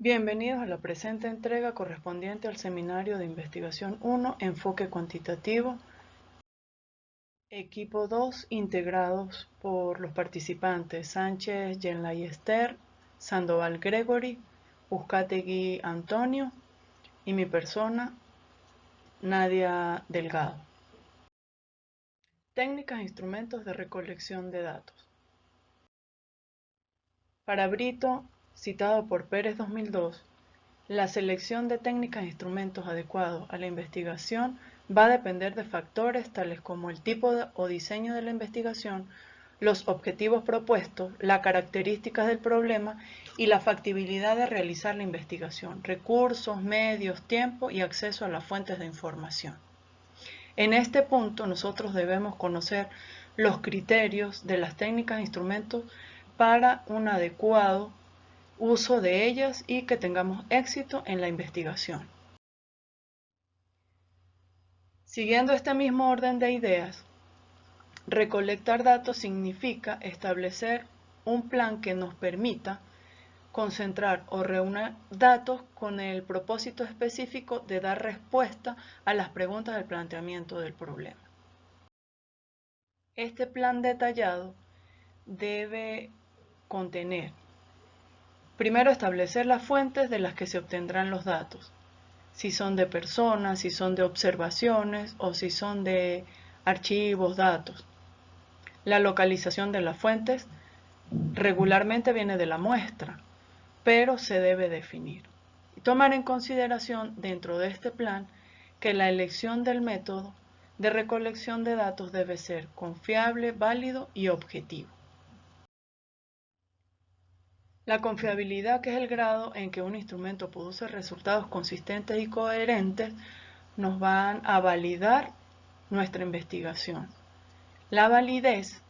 Bienvenidos a la presente entrega correspondiente al Seminario de Investigación 1, Enfoque Cuantitativo, Equipo 2, integrados por los participantes Sánchez Yenlayester, Sandoval Gregory, Uzcategui Antonio y mi persona, Nadia Delgado. Técnicas e instrumentos de recolección de datos. Para Brito, citado por Pérez 2002, la selección de técnicas e instrumentos adecuados a la investigación va a depender de factores tales como el tipo o diseño de la investigación, los objetivos propuestos, las características del problema y la factibilidad de realizar la investigación, recursos, medios, tiempo y acceso a las fuentes de información. En este punto nosotros debemos conocer los criterios de las técnicas e instrumentos para un adecuado uso de ellas y que tengamos éxito en la investigación. Siguiendo este mismo orden de ideas, recolectar datos significa establecer un plan que nos permita concentrar o reunir datos con el propósito específico de dar respuesta a las preguntas del planteamiento del problema. Este plan detallado debe contener, primero, establecer las fuentes de las que se obtendrán los datos, si son de personas, si son de observaciones o si son de archivos, datos. La localización de las fuentes regularmente viene de la muestra, pero se debe definir. Y tomar en consideración dentro de este plan que la elección del método de recolección de datos debe ser confiable, válido y objetivo. La confiabilidad, que es el grado en que un instrumento produce resultados consistentes y coherentes, nos van a validar nuestra investigación. La validez,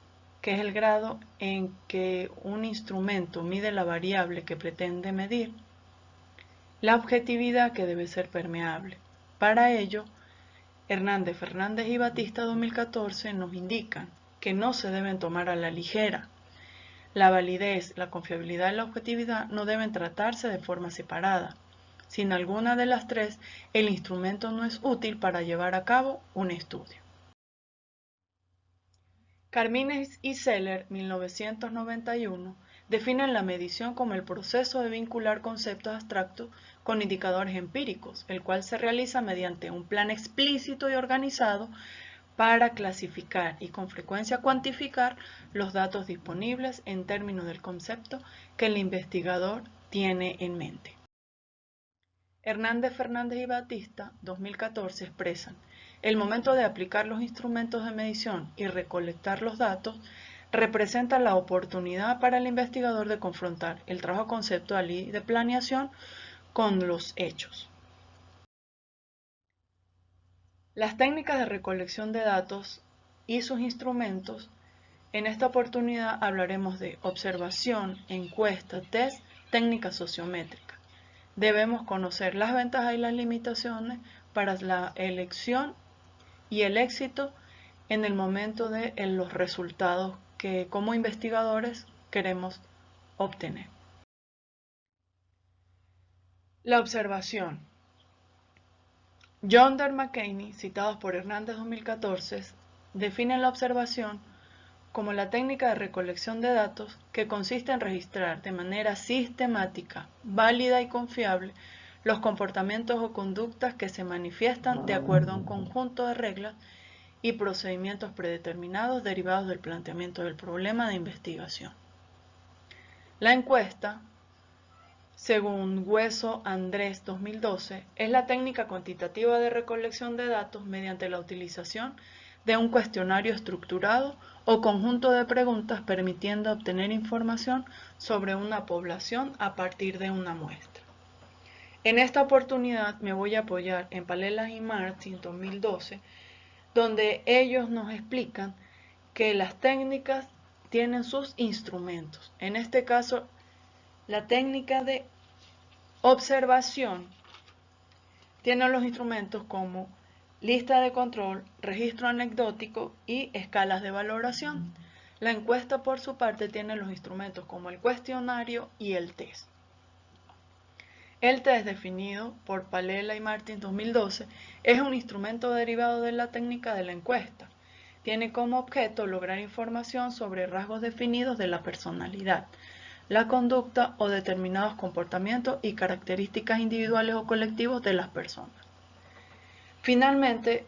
que es el grado en que un instrumento mide la variable que pretende medir. La objetividad, que debe ser permeable. Para ello, Hernández, Fernández y Batista 2014 nos indican que no se deben tomar a la ligera. La validez, la confiabilidad y la objetividad no deben tratarse de forma separada. Sin alguna de las tres, el instrumento no es útil para llevar a cabo un estudio. Carmines y Seller, 1991, definen la medición como el proceso de vincular conceptos abstractos con indicadores empíricos, el cual se realiza mediante un plan explícito y organizado para clasificar y con frecuencia cuantificar los datos disponibles en términos del concepto que el investigador tiene en mente. Hernández, Fernández y Batista, 2014, expresan: el momento de aplicar los instrumentos de medición y recolectar los datos representa la oportunidad para el investigador de confrontar el trabajo conceptual y de planeación con los hechos. Las técnicas de recolección de datos y sus instrumentos. En esta oportunidad hablaremos de observación, encuesta, test, técnica sociométrica. Debemos conocer las ventajas y las limitaciones para la elección y el éxito en el momento de los resultados que como investigadores queremos obtener. La observación. John McCain, citados por Hernández 2014, define la observación como la técnica de recolección de datos que consiste en registrar de manera sistemática, válida y confiable los comportamientos o conductas que se manifiestan de acuerdo a un conjunto de reglas y procedimientos predeterminados derivados del planteamiento del problema de investigación. La encuesta, según Hueso Andrés 2012, es la técnica cuantitativa de recolección de datos mediante la utilización de un cuestionario estructurado o conjunto de preguntas permitiendo obtener información sobre una población a partir de una muestra. En esta oportunidad me voy a apoyar en Palelas y Martin 2012, donde ellos nos explican que las técnicas tienen sus instrumentos. En este caso, la técnica de observación tiene los instrumentos como lista de control, registro anecdótico y escalas de valoración. La encuesta, por su parte, tiene los instrumentos como el cuestionario y el test. El test, definido por Palela y Martins 2012, es un instrumento derivado de la técnica de la encuesta. Tiene como objeto lograr información sobre rasgos definidos de la personalidad, la conducta o determinados comportamientos y características individuales o colectivos de las personas. Finalmente,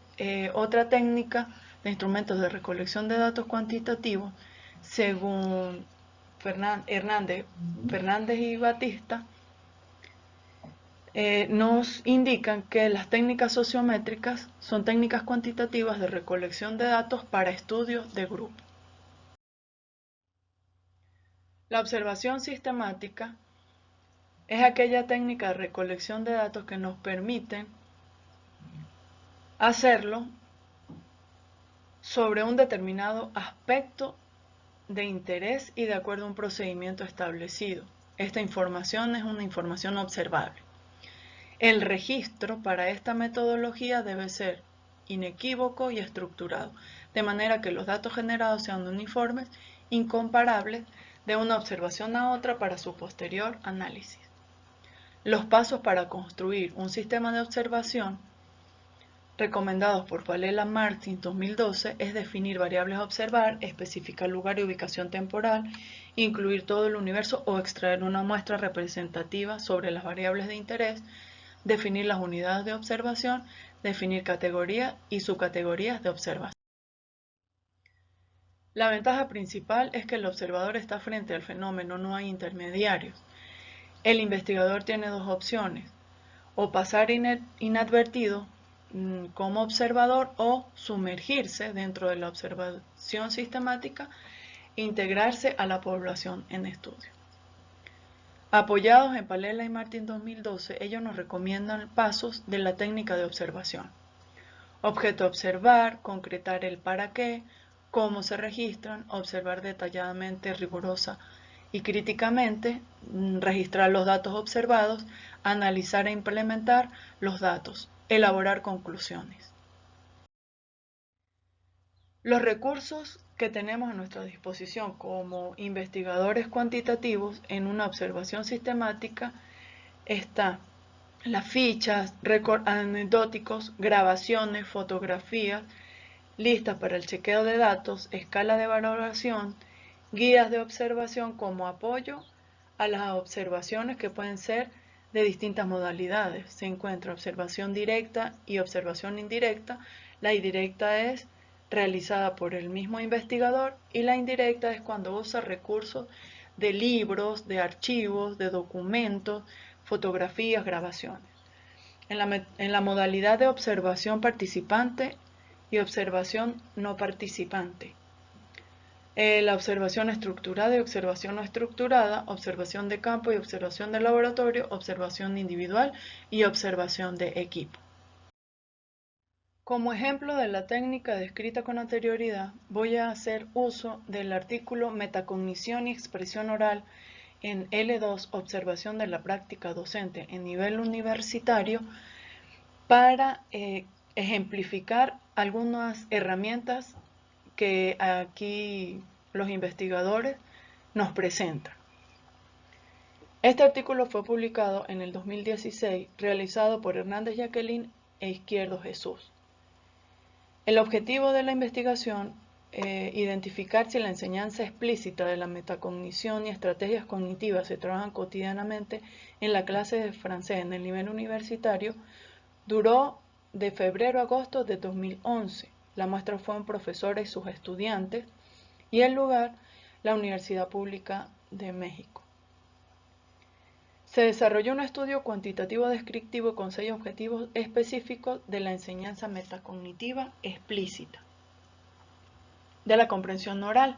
otra técnica de instrumentos de recolección de datos cuantitativos, según Fernández y Batista, nos indican que las técnicas sociométricas son técnicas cuantitativas de recolección de datos para estudios de grupo. La observación sistemática es aquella técnica de recolección de datos que nos permite hacerlo sobre un determinado aspecto de interés y de acuerdo a un procedimiento establecido. Esta información es una información observable. El registro para esta metodología debe ser inequívoco y estructurado, de manera que los datos generados sean uniformes, incomparables de una observación a otra para su posterior análisis. Los pasos para construir un sistema de observación recomendados por Palela Martins 2012 es definir variables a observar, especificar lugar y ubicación temporal, incluir todo el universo o extraer una muestra representativa sobre las variables de interés, definir las unidades de observación, definir categorías y subcategorías de observación. La ventaja principal es que el observador está frente al fenómeno, no hay intermediarios. El investigador tiene dos opciones: o pasar inadvertido como observador o sumergirse dentro de la observación sistemática e integrarse a la población en estudio. Apoyados en Palela y Martins 2012, ellos nos recomiendan pasos de la técnica de observación. Objeto a observar, concretar el para qué, cómo se registran, observar detalladamente, rigurosa y críticamente, registrar los datos observados, analizar e implementar los datos, elaborar conclusiones. Los recursos que tenemos a nuestra disposición como investigadores cuantitativos en una observación sistemática están las fichas, récords anecdóticos, grabaciones, fotografías, listas para el chequeo de datos, escala de valoración, guías de observación como apoyo a las observaciones que pueden ser de distintas modalidades. Se encuentra observación directa y observación indirecta. La indirecta es realizada por el mismo investigador y la indirecta es cuando usa recursos de libros, de archivos, de documentos, fotografías, grabaciones. En la modalidad de observación participante y observación no participante. La observación estructurada y observación no estructurada, observación de campo y observación de laboratorio, observación individual y observación de equipo. Como ejemplo de la técnica descrita con anterioridad, voy a hacer uso del artículo Metacognición y expresión oral en L2, observación de la práctica docente en nivel universitario, para ejemplificar algunas herramientas que aquí los investigadores nos presentan. Este artículo fue publicado en el 2016, realizado por Hernández Jacqueline e Izquierdo Jesús. El objetivo de la investigación es identificar si la enseñanza explícita de la metacognición y estrategias cognitivas se trabajan cotidianamente en la clase de francés en el nivel universitario. Duró de febrero a agosto de 2011. La muestra fue en profesores y sus estudiantes y el lugar, la Universidad Pública de México. Se desarrolló un estudio cuantitativo descriptivo con 6 objetivos específicos de la enseñanza metacognitiva explícita, de la comprensión oral.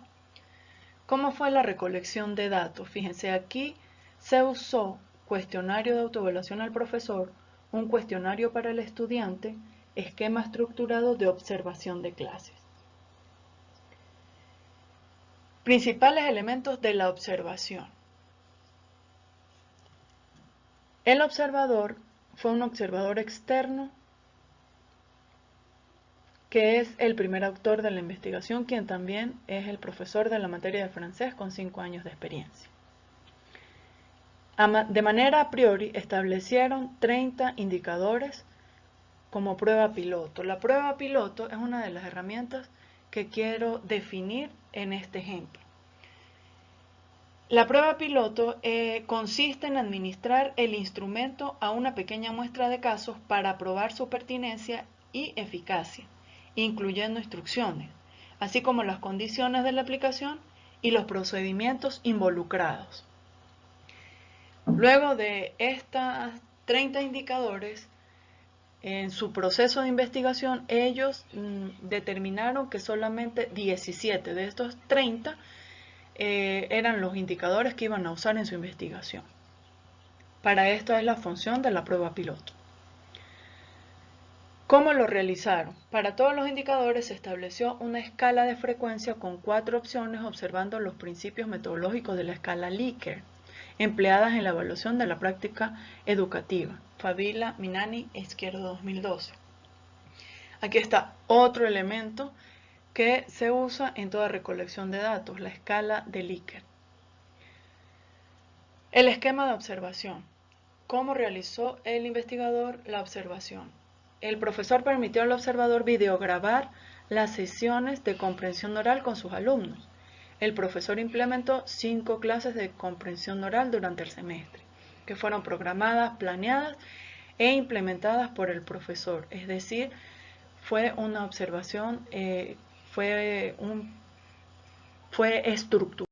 ¿Cómo fue la recolección de datos? Fíjense, aquí se usó cuestionario de autoevaluación al profesor, un cuestionario para el estudiante, esquema estructurado de observación de clases. Principales elementos de la observación. El observador fue un observador externo que es el primer autor de la investigación, quien también es el profesor de la materia de francés con 5 años de experiencia. De manera a priori establecieron 30 indicadores como prueba piloto. La prueba piloto es una de las herramientas que quiero definir en este ejemplo. La prueba piloto consiste en administrar el instrumento a una pequeña muestra de casos para probar su pertinencia y eficacia, incluyendo instrucciones, así como las condiciones de la aplicación y los procedimientos involucrados. Luego de estos 30 indicadores, en su proceso de investigación, ellos determinaron que solamente 17 de estos 30 eran los indicadores que iban a usar en su investigación. Para esto es la función de la prueba piloto. ¿Cómo lo realizaron? Para todos los indicadores se estableció una escala de frecuencia con 4 opciones observando los principios metodológicos de la escala Likert, empleadas en la evaluación de la práctica educativa. Favila, Minani, Izquierdo 2012. Aquí está otro elemento que se usa en toda recolección de datos, la escala de Likert. El esquema de observación. ¿Cómo realizó el investigador la observación? El profesor permitió al observador videograbar las sesiones de comprensión oral con sus alumnos. El profesor implementó 5 clases de comprensión oral durante el semestre, que fueron programadas, planeadas e implementadas por el profesor. Es decir, fue una observación, fue estructurada.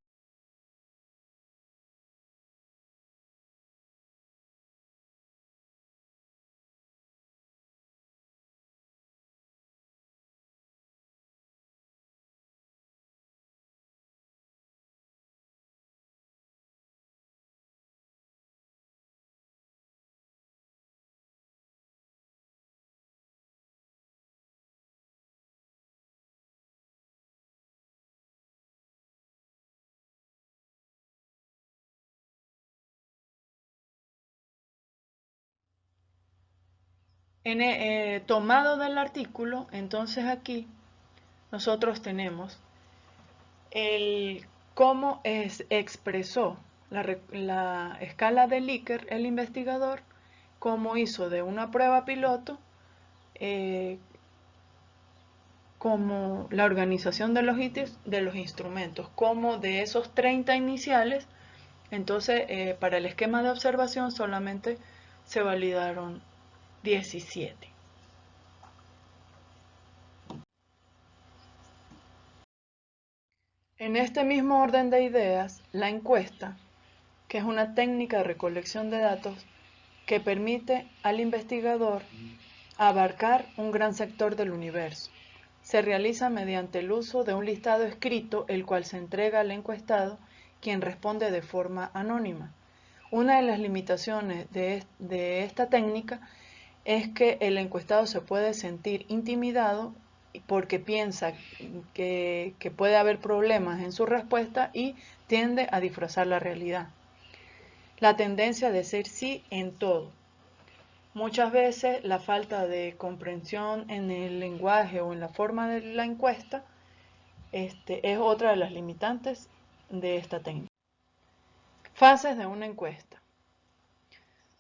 Tomado del artículo, entonces aquí nosotros tenemos cómo expresó la escala de Likert el investigador, cómo hizo de una prueba piloto, como la organización de los ítems de los instrumentos, como de esos 30 iniciales, entonces para el esquema de observación solamente se validaron 17. En este mismo orden de ideas, la encuesta, que es una técnica de recolección de datos que permite al investigador abarcar un gran sector del universo, se realiza mediante el uso de un listado escrito, el cual se entrega al encuestado, quien responde de forma anónima. Una de las limitaciones de esta técnica es que el encuestado se puede sentir intimidado porque piensa que puede haber problemas en su respuesta y tiende a disfrazar la realidad. La tendencia de decir sí en todo. Muchas veces la falta de comprensión en el lenguaje o en la forma de la encuesta es otra de las limitantes de esta técnica. Fases de una encuesta.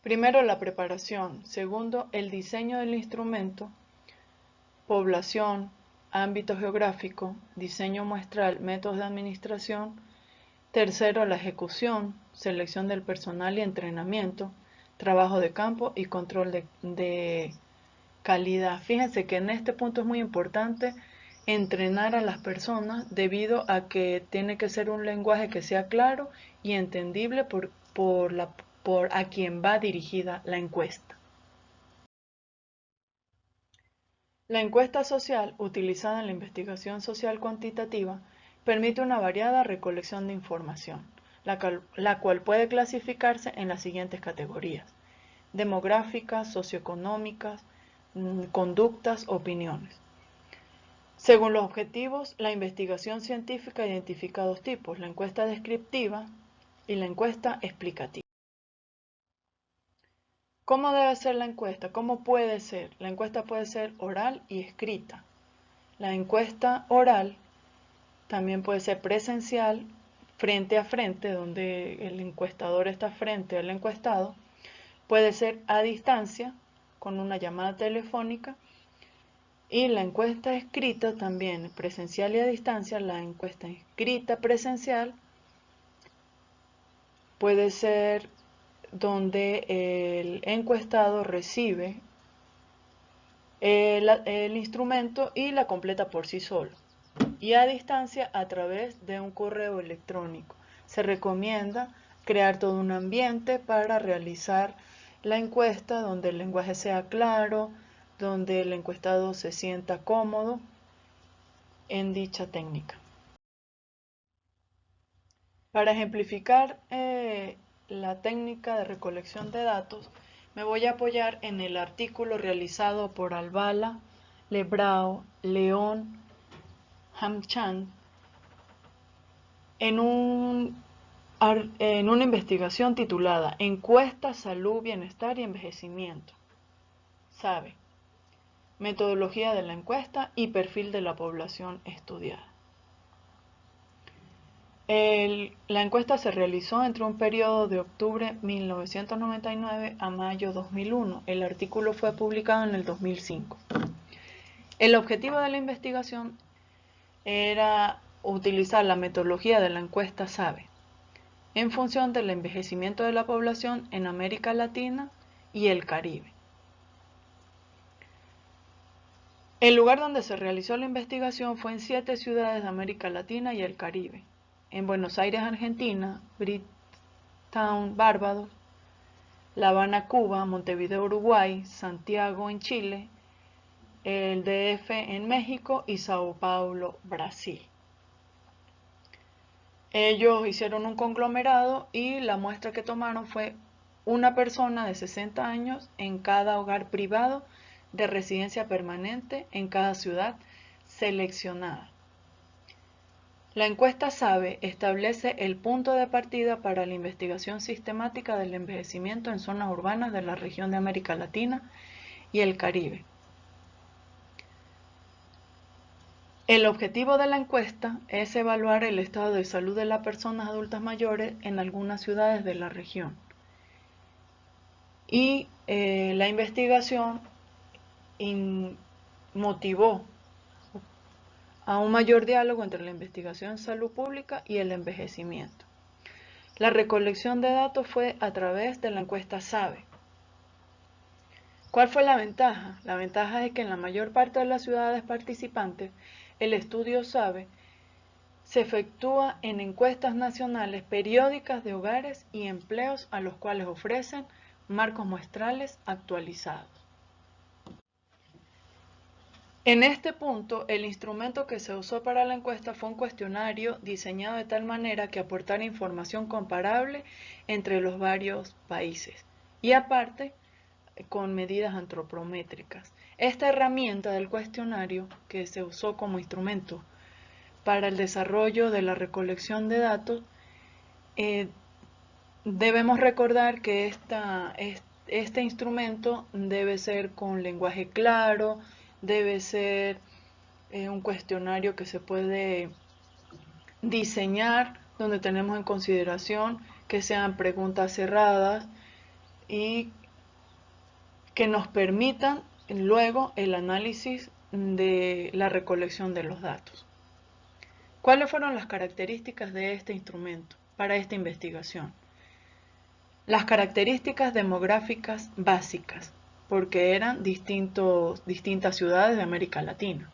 Primero, la preparación. Segundo, el diseño del instrumento. Población, ámbito geográfico, diseño muestral, métodos de administración. Tercero, la ejecución, selección del personal y entrenamiento, trabajo de campo y control de calidad. Fíjense que en este punto es muy importante entrenar a las personas debido a que tiene que ser un lenguaje que sea claro y entendible por a quien va dirigida la encuesta. La encuesta social, utilizada en la investigación social cuantitativa, permite una variada recolección de información, la cual puede clasificarse en las siguientes categorías: demográficas, socioeconómicas, conductas, opiniones. Según los objetivos, la investigación científica identifica 2 tipos: la encuesta descriptiva y la encuesta explicativa. ¿Cómo debe ser la encuesta? ¿Cómo puede ser? La encuesta puede ser oral y escrita. La encuesta oral también puede ser presencial, frente a frente, donde el encuestador está frente al encuestado, puede ser a distancia, con una llamada telefónica, y la encuesta escrita también, presencial y a distancia. La encuesta escrita presencial puede ser donde el encuestado recibe el instrumento y la completa por sí solo, y a distancia a través de un correo electrónico. Se recomienda crear todo un ambiente para realizar la encuesta donde el lenguaje sea claro, donde el encuestado se sienta cómodo en dicha técnica. Para ejemplificar la técnica de recolección de datos, me voy a apoyar en el artículo realizado por Albala, Lebrao, León, Hamchan en una investigación titulada Encuesta, Salud, Bienestar y Envejecimiento. Sabe, metodología de la encuesta y perfil de la población estudiada. La encuesta se realizó entre un periodo de octubre 1999 a mayo 2001. El artículo fue publicado en el 2005. El objetivo de la investigación era utilizar la metodología de la encuesta SABE en función del envejecimiento de la población en América Latina y el Caribe. El lugar donde se realizó la investigación fue en 7 ciudades de América Latina y el Caribe: en Buenos Aires, Argentina; Bridgetown, Barbados; La Habana, Cuba; Montevideo, Uruguay; Santiago, en Chile; el DF en México y Sao Paulo, Brasil. Ellos hicieron un conglomerado y la muestra que tomaron fue una persona de 60 años en cada hogar privado de residencia permanente en cada ciudad seleccionada. La encuesta SABE establece el punto de partida para la investigación sistemática del envejecimiento en zonas urbanas de la región de América Latina y el Caribe. El objetivo de la encuesta es evaluar el estado de salud de las personas adultas mayores en algunas ciudades de la región. Y la investigación motivó a un mayor diálogo entre la investigación en salud pública y el envejecimiento. La recolección de datos fue a través de la encuesta SABE. ¿Cuál fue la ventaja? La ventaja es que en la mayor parte de las ciudades participantes, el estudio SABE se efectúa en encuestas nacionales periódicas de hogares y empleos a los cuales ofrecen marcos muestrales actualizados. En este punto, el instrumento que se usó para la encuesta fue un cuestionario diseñado de tal manera que aportara información comparable entre los varios países y aparte con medidas antropométricas. Esta herramienta del cuestionario, que se usó como instrumento para el desarrollo de la recolección de datos, debemos recordar que este instrumento debe ser con lenguaje claro, debe ser un cuestionario que se puede diseñar donde tenemos en consideración que sean preguntas cerradas y que nos permitan luego el análisis de la recolección de los datos. ¿Cuáles fueron las características de este instrumento para esta investigación? Las características demográficas básicas, porque eran distintas ciudades de América Latina.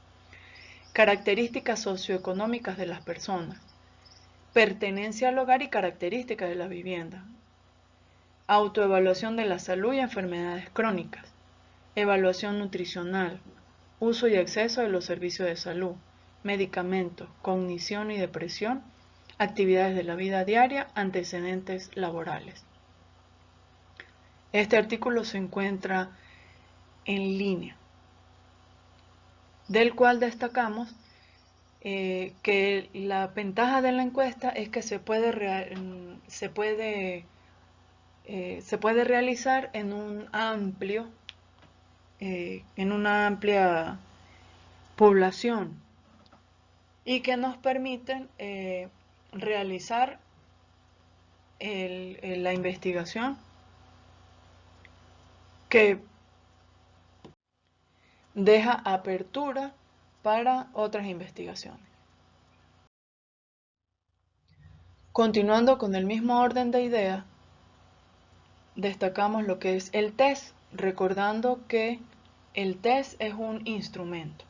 Características socioeconómicas de las personas, pertenencia al hogar y características de la vivienda, autoevaluación de la salud y enfermedades crónicas, evaluación nutricional, uso y acceso de los servicios de salud, medicamentos, cognición y depresión, actividades de la vida diaria, antecedentes laborales. Este artículo se encuentra en línea, del cual destacamos que la ventaja de la encuesta es que se puede realizar en una amplia población y que nos permiten realizar la investigación que deja apertura para otras investigaciones. Continuando con el mismo orden de ideas, destacamos lo que es el test, recordando que el test es un instrumento.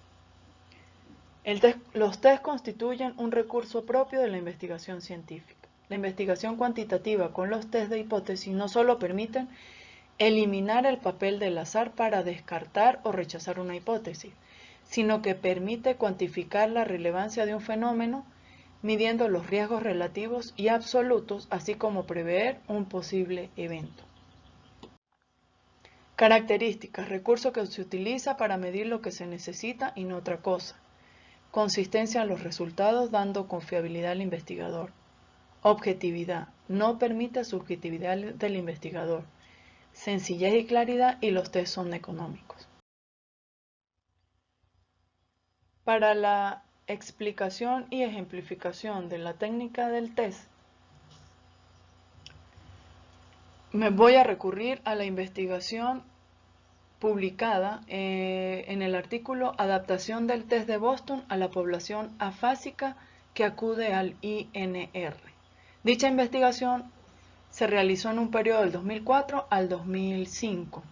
Los test constituyen un recurso propio de la investigación científica. La investigación cuantitativa con los test de hipótesis no solo permiten eliminar el papel del azar para descartar o rechazar una hipótesis, sino que permite cuantificar la relevancia de un fenómeno midiendo los riesgos relativos y absolutos, así como prever un posible evento. Características: recurso que se utiliza para medir lo que se necesita y no otra cosa. Consistencia en los resultados, dando confiabilidad al investigador. Objetividad: no permite subjetividad del investigador. Sencillez y claridad, y los test son económicos. Para la explicación y ejemplificación de la técnica del test, me voy a recurrir a la investigación publicada en el artículo Adaptación del test de Boston a la población afásica que acude al INR. Dicha investigación se realizó en un periodo del 2004 al 2005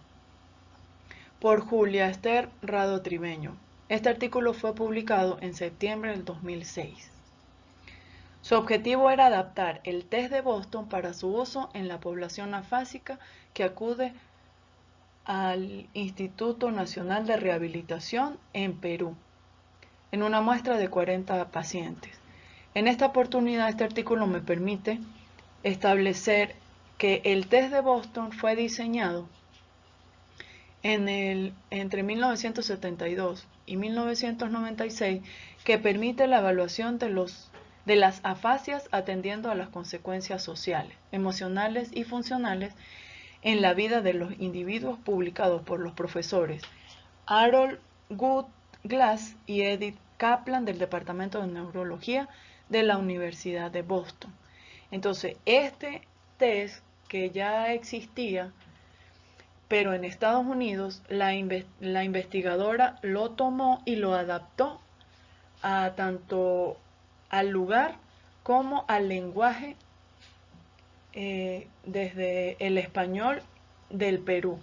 por Julia Esther Rado Tribeño. Este artículo fue publicado en septiembre del 2006. Su objetivo era adaptar el test de Boston para su uso en la población afásica que acude al Instituto Nacional de Rehabilitación en Perú, en una muestra de 40 pacientes. En esta oportunidad, este artículo me permite establecer que el test de Boston fue diseñado entre 1972 y 1996, que permite la evaluación de las afasias atendiendo a las consecuencias sociales, emocionales y funcionales en la vida de los individuos, publicados por los profesores Harold Good Glass y Edith Kaplan del Departamento de Neurología de la Universidad de Boston. Entonces, este test que ya existía, pero en Estados Unidos, la investigadora lo tomó y lo adaptó tanto al lugar como al lenguaje desde el español del Perú.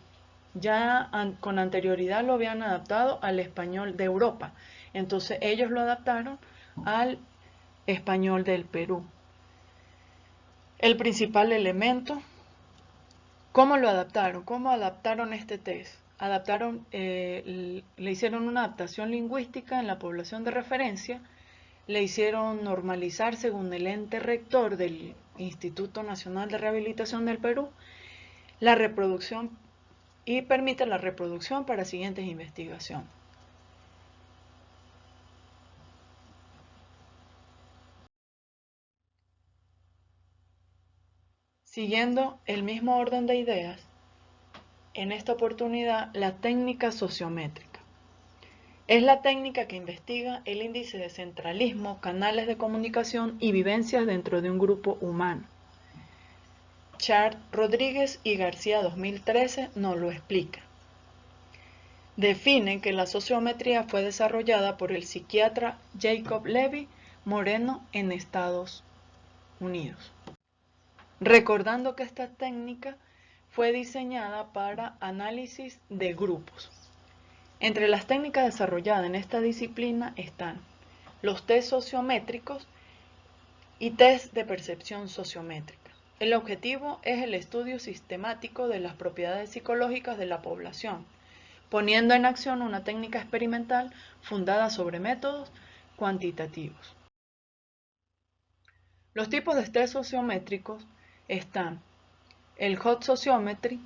Ya con anterioridad lo habían adaptado al español de Europa. Entonces ellos lo adaptaron al español del Perú. El principal elemento, ¿cómo lo adaptaron? ¿Cómo adaptaron este test? Le hicieron una adaptación lingüística en la población de referencia, le hicieron normalizar según el ente rector del Instituto Nacional de Rehabilitación del Perú, la reproducción, y permite la reproducción para siguientes investigaciones. Siguiendo el mismo orden de ideas, en esta oportunidad la técnica sociométrica. Es la técnica que investiga el índice de centralismo, canales de comunicación y vivencias dentro de un grupo humano. Chart, Rodríguez y García 2013 nos lo explica. Definen que la sociometría fue desarrollada por el psiquiatra Jacob Levy Moreno en Estados Unidos. Recordando que esta técnica fue diseñada para análisis de grupos. Entre las técnicas desarrolladas en esta disciplina están los test sociométricos y test de percepción sociométrica. El objetivo es el estudio sistemático de las propiedades psicológicas de la población, poniendo en acción una técnica experimental fundada sobre métodos cuantitativos. Los tipos de test sociométricos están el hot sociometry,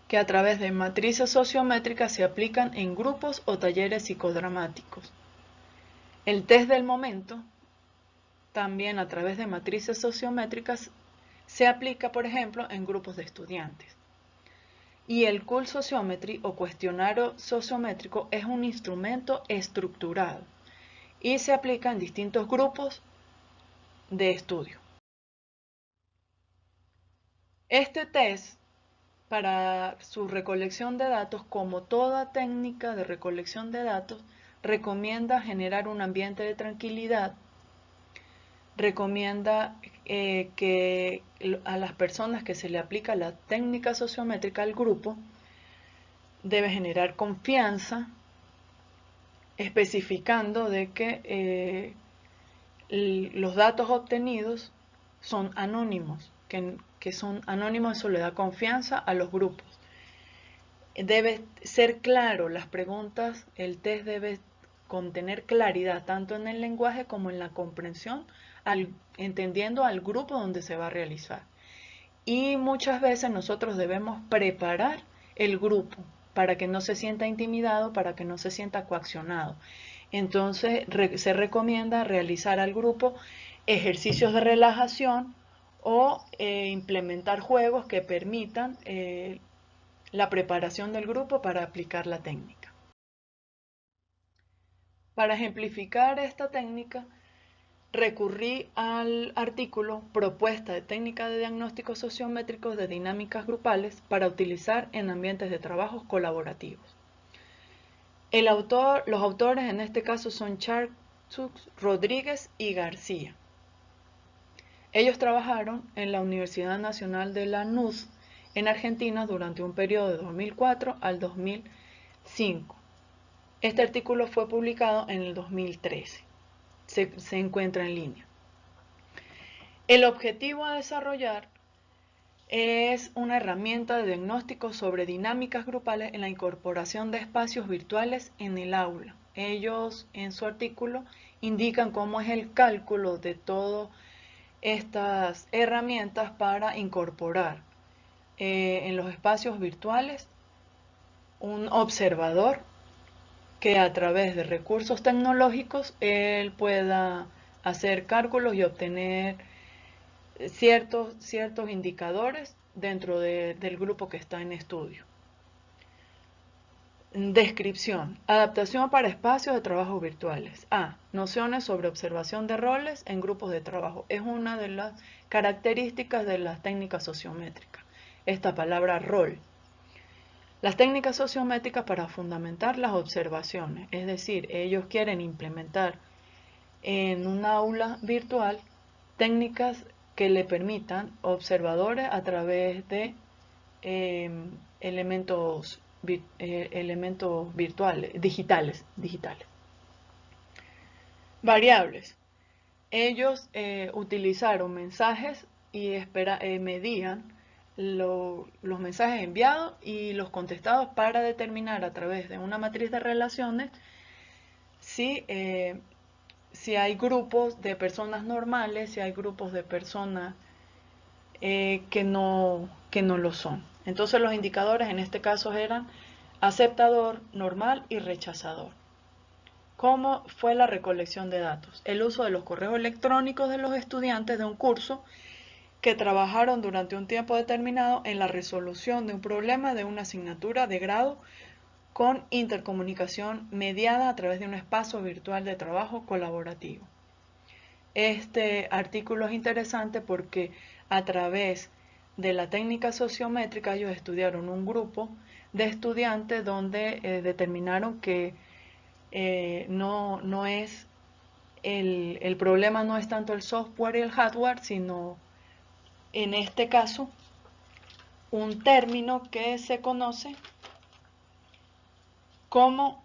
que a través de matrices sociométricas se aplican en grupos o talleres psicodramáticos. El test del momento, también a través de matrices sociométricas, se aplica, por ejemplo, en grupos de estudiantes. Y el Cool Sociometry o cuestionario sociométrico es un instrumento estructurado y se aplica en distintos grupos de estudio. Este test, para su recolección de datos, como toda técnica de recolección de datos, recomienda generar un ambiente de tranquilidad, recomienda que a las personas que se le aplica la técnica sociométrica al grupo, debe generar confianza, especificando de que los datos obtenidos son anónimos, que son anónimos, eso le da confianza a los grupos. Debe ser claro las preguntas, el test debe contener claridad tanto en el lenguaje como en la comprensión, entendiendo al grupo donde se va a realizar. Y muchas veces nosotros debemos preparar el grupo para que no se sienta intimidado, para que no se sienta coaccionado. Entonces se recomienda realizar al grupo ejercicios de relajación o implementar juegos que permitan la preparación del grupo para aplicar la técnica. Para ejemplificar esta técnica, recurrí al artículo Propuesta de técnica de diagnóstico sociométrico de dinámicas grupales para utilizar en ambientes de trabajo colaborativos. Los autores en este caso son Charczuk, Rodríguez y García. Ellos trabajaron en la Universidad Nacional de Lanús en Argentina durante un periodo de 2004 al 2005. Este artículo fue publicado en el 2013. Se encuentra en línea. El objetivo a desarrollar es una herramienta de diagnóstico sobre dinámicas grupales en la incorporación de espacios virtuales en el aula. Ellos en su artículo indican cómo es el cálculo de todas estas herramientas para incorporar en los espacios virtuales un observador que a través de recursos tecnológicos él pueda hacer cálculos y obtener ciertos indicadores dentro del grupo que está en estudio. Descripción. Adaptación para espacios de trabajo virtuales. A. Nociones sobre observación de roles en grupos de trabajo. Es una de las características de las técnicas sociométricas. Esta palabra rol. Las técnicas sociométricas para fundamentar las observaciones. Es decir, ellos quieren implementar en un aula virtual técnicas que le permitan observadores a través de elementos virtuales, digitales. Variables. Ellos utilizaron mensajes y medían los mensajes enviados y los contestados para determinar a través de una matriz de relaciones si hay grupos de personas normales, si hay grupos de personas que no lo son. Entonces los indicadores en este caso eran aceptador, normal y rechazador. ¿Cómo fue la recolección de datos? El uso de los correos electrónicos de los estudiantes de un curso que trabajaron durante un tiempo determinado en la resolución de un problema de una asignatura de grado con intercomunicación mediada a través de un espacio virtual de trabajo colaborativo. Este artículo es interesante porque a través de la técnica sociométrica ellos estudiaron un grupo de estudiantes donde determinaron que no es el problema no es tanto el software y el hardware, sino en este caso un término que se conoce como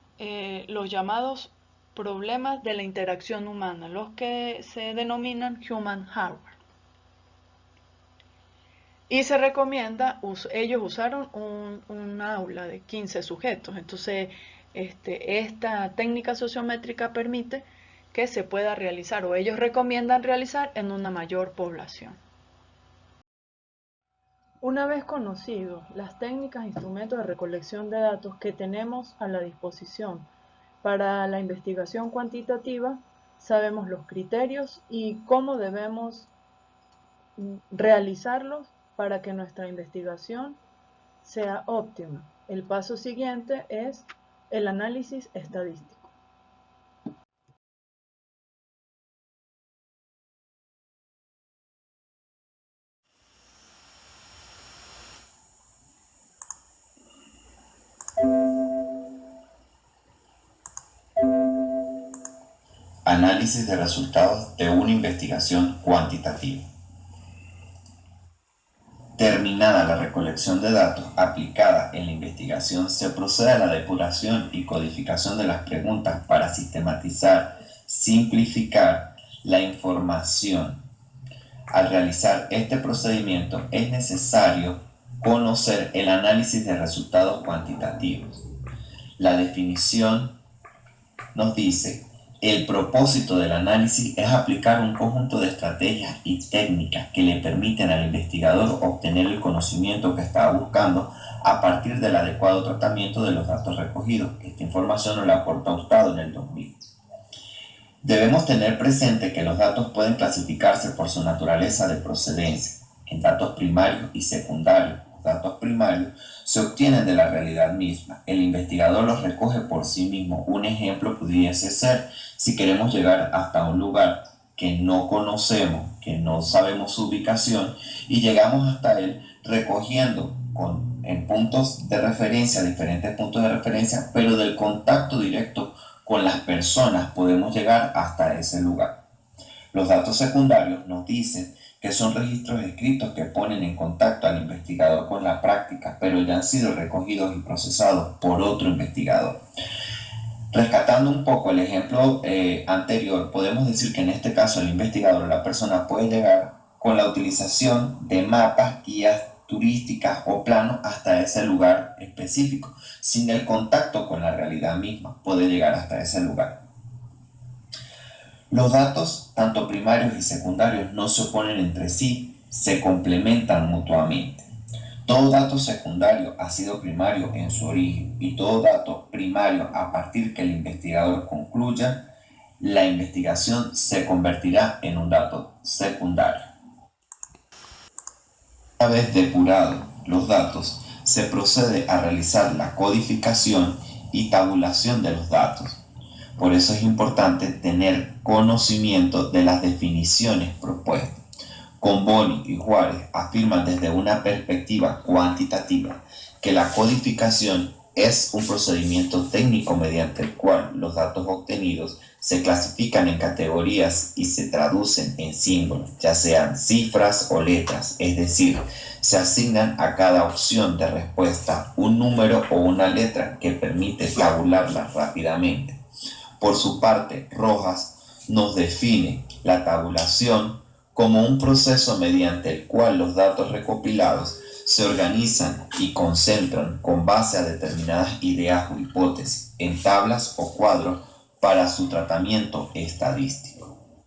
los llamados problemas de la interacción humana, los que se denominan human hardware. Y se recomienda, ellos usaron un aula de 15 sujetos, entonces esta técnica sociométrica permite que se pueda realizar, o ellos recomiendan realizar, en una mayor población. Una vez conocidos las técnicas e instrumentos de recolección de datos que tenemos a la disposición para la investigación cuantitativa, sabemos los criterios y cómo debemos realizarlos para que nuestra investigación sea óptima. El paso siguiente es el análisis estadístico. Análisis de resultados de una investigación cuantitativa. Terminada la recolección de datos aplicada en la investigación, se procede a la depuración y codificación de las preguntas para sistematizar, simplificar la información. Al realizar este procedimiento es necesario conocer el análisis de resultados cuantitativos. La definición nos dice: el propósito del análisis es aplicar un conjunto de estrategias y técnicas que le permiten al investigador obtener el conocimiento que estaba buscando a partir del adecuado tratamiento de los datos recogidos. Esta información nos la aporta Hurtado en el 2000. Debemos tener presente que los datos pueden clasificarse por su naturaleza de procedencia en datos primarios y secundarios. Los datos primarios se obtienen de la realidad misma. El investigador los recoge por sí mismo. Un ejemplo pudiese ser: si queremos llegar hasta un lugar que no conocemos, que no sabemos su ubicación, y llegamos hasta él recogiendo en puntos de referencia, diferentes puntos de referencia, pero del contacto directo con las personas podemos llegar hasta ese lugar. Los datos secundarios nos dicen que son registros escritos que ponen en contacto al investigador con la práctica, pero ya han sido recogidos y procesados por otro investigador. Rescatando un poco el ejemplo anterior, podemos decir que en este caso el investigador o la persona puede llegar con la utilización de mapas, guías turísticas o planos hasta ese lugar específico. Sin el contacto con la realidad misma, puede llegar hasta ese lugar. Los datos, tanto primarios y secundarios, no se oponen entre sí, se complementan mutuamente. Todo dato secundario ha sido primario en su origen, y todo dato primario, a partir que el investigador concluya la investigación, se convertirá en un dato secundario. Una vez depurados los datos, se procede a realizar la codificación y tabulación de los datos. Por eso es importante tener conocimiento de las definiciones propuestas. Comboni y Juárez afirman desde una perspectiva cuantitativa que la codificación es un procedimiento técnico mediante el cual los datos obtenidos se clasifican en categorías y se traducen en símbolos, ya sean cifras o letras, es decir, se asignan a cada opción de respuesta un número o una letra que permite tabularla rápidamente. Por su parte, Rojas nos define la tabulación como un proceso mediante el cual los datos recopilados se organizan y concentran con base a determinadas ideas o hipótesis en tablas o cuadros para su tratamiento estadístico.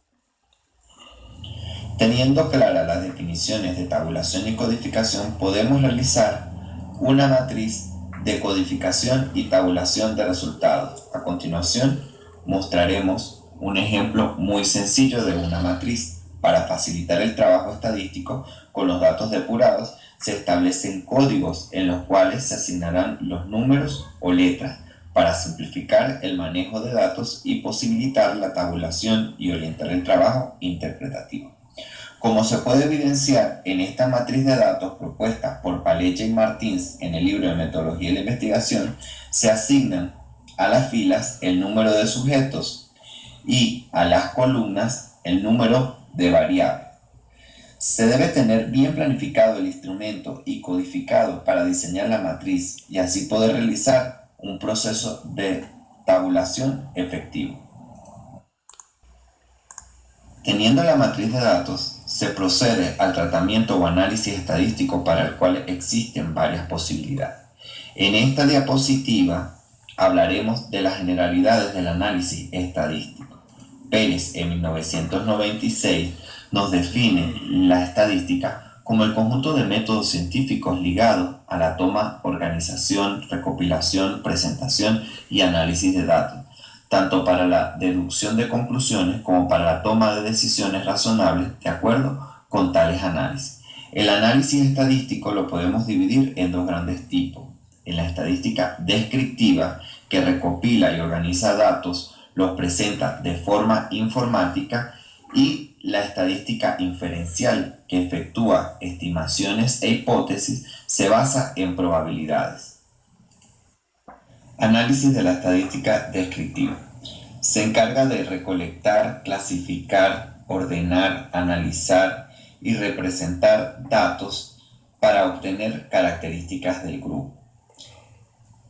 Teniendo claras las definiciones de tabulación y codificación, podemos realizar una matriz de codificación y tabulación de resultados. A continuación, mostraremos un ejemplo muy sencillo de una matriz. Para facilitar el trabajo estadístico con los datos depurados, se establecen códigos en los cuales se asignarán los números o letras para simplificar el manejo de datos y posibilitar la tabulación y orientar el trabajo interpretativo. Como se puede evidenciar en esta matriz de datos propuesta por Palecha y Martins en el libro de Metodología de la Investigación, se asignan a las filas el número de sujetos y a las columnas el número de variables. Se debe tener bien planificado el instrumento y codificado para diseñar la matriz y así poder realizar un proceso de tabulación efectivo. Teniendo la matriz de datos, se procede al tratamiento o análisis estadístico, para el cual existen varias posibilidades. En esta diapositiva hablaremos de las generalidades del análisis estadístico. Pérez, en 1996, nos define la estadística como el conjunto de métodos científicos ligados a la toma, organización, recopilación, presentación y análisis de datos, tanto para la deducción de conclusiones como para la toma de decisiones razonables de acuerdo con tales análisis. El análisis estadístico lo podemos dividir en dos grandes tipos: en la estadística descriptiva, que recopila y organiza datos, los presenta de forma informática, y la estadística inferencial, que efectúa estimaciones e hipótesis, se basa en probabilidades. Análisis de la estadística descriptiva. Se encarga de recolectar, clasificar, ordenar, analizar y representar datos para obtener características del grupo.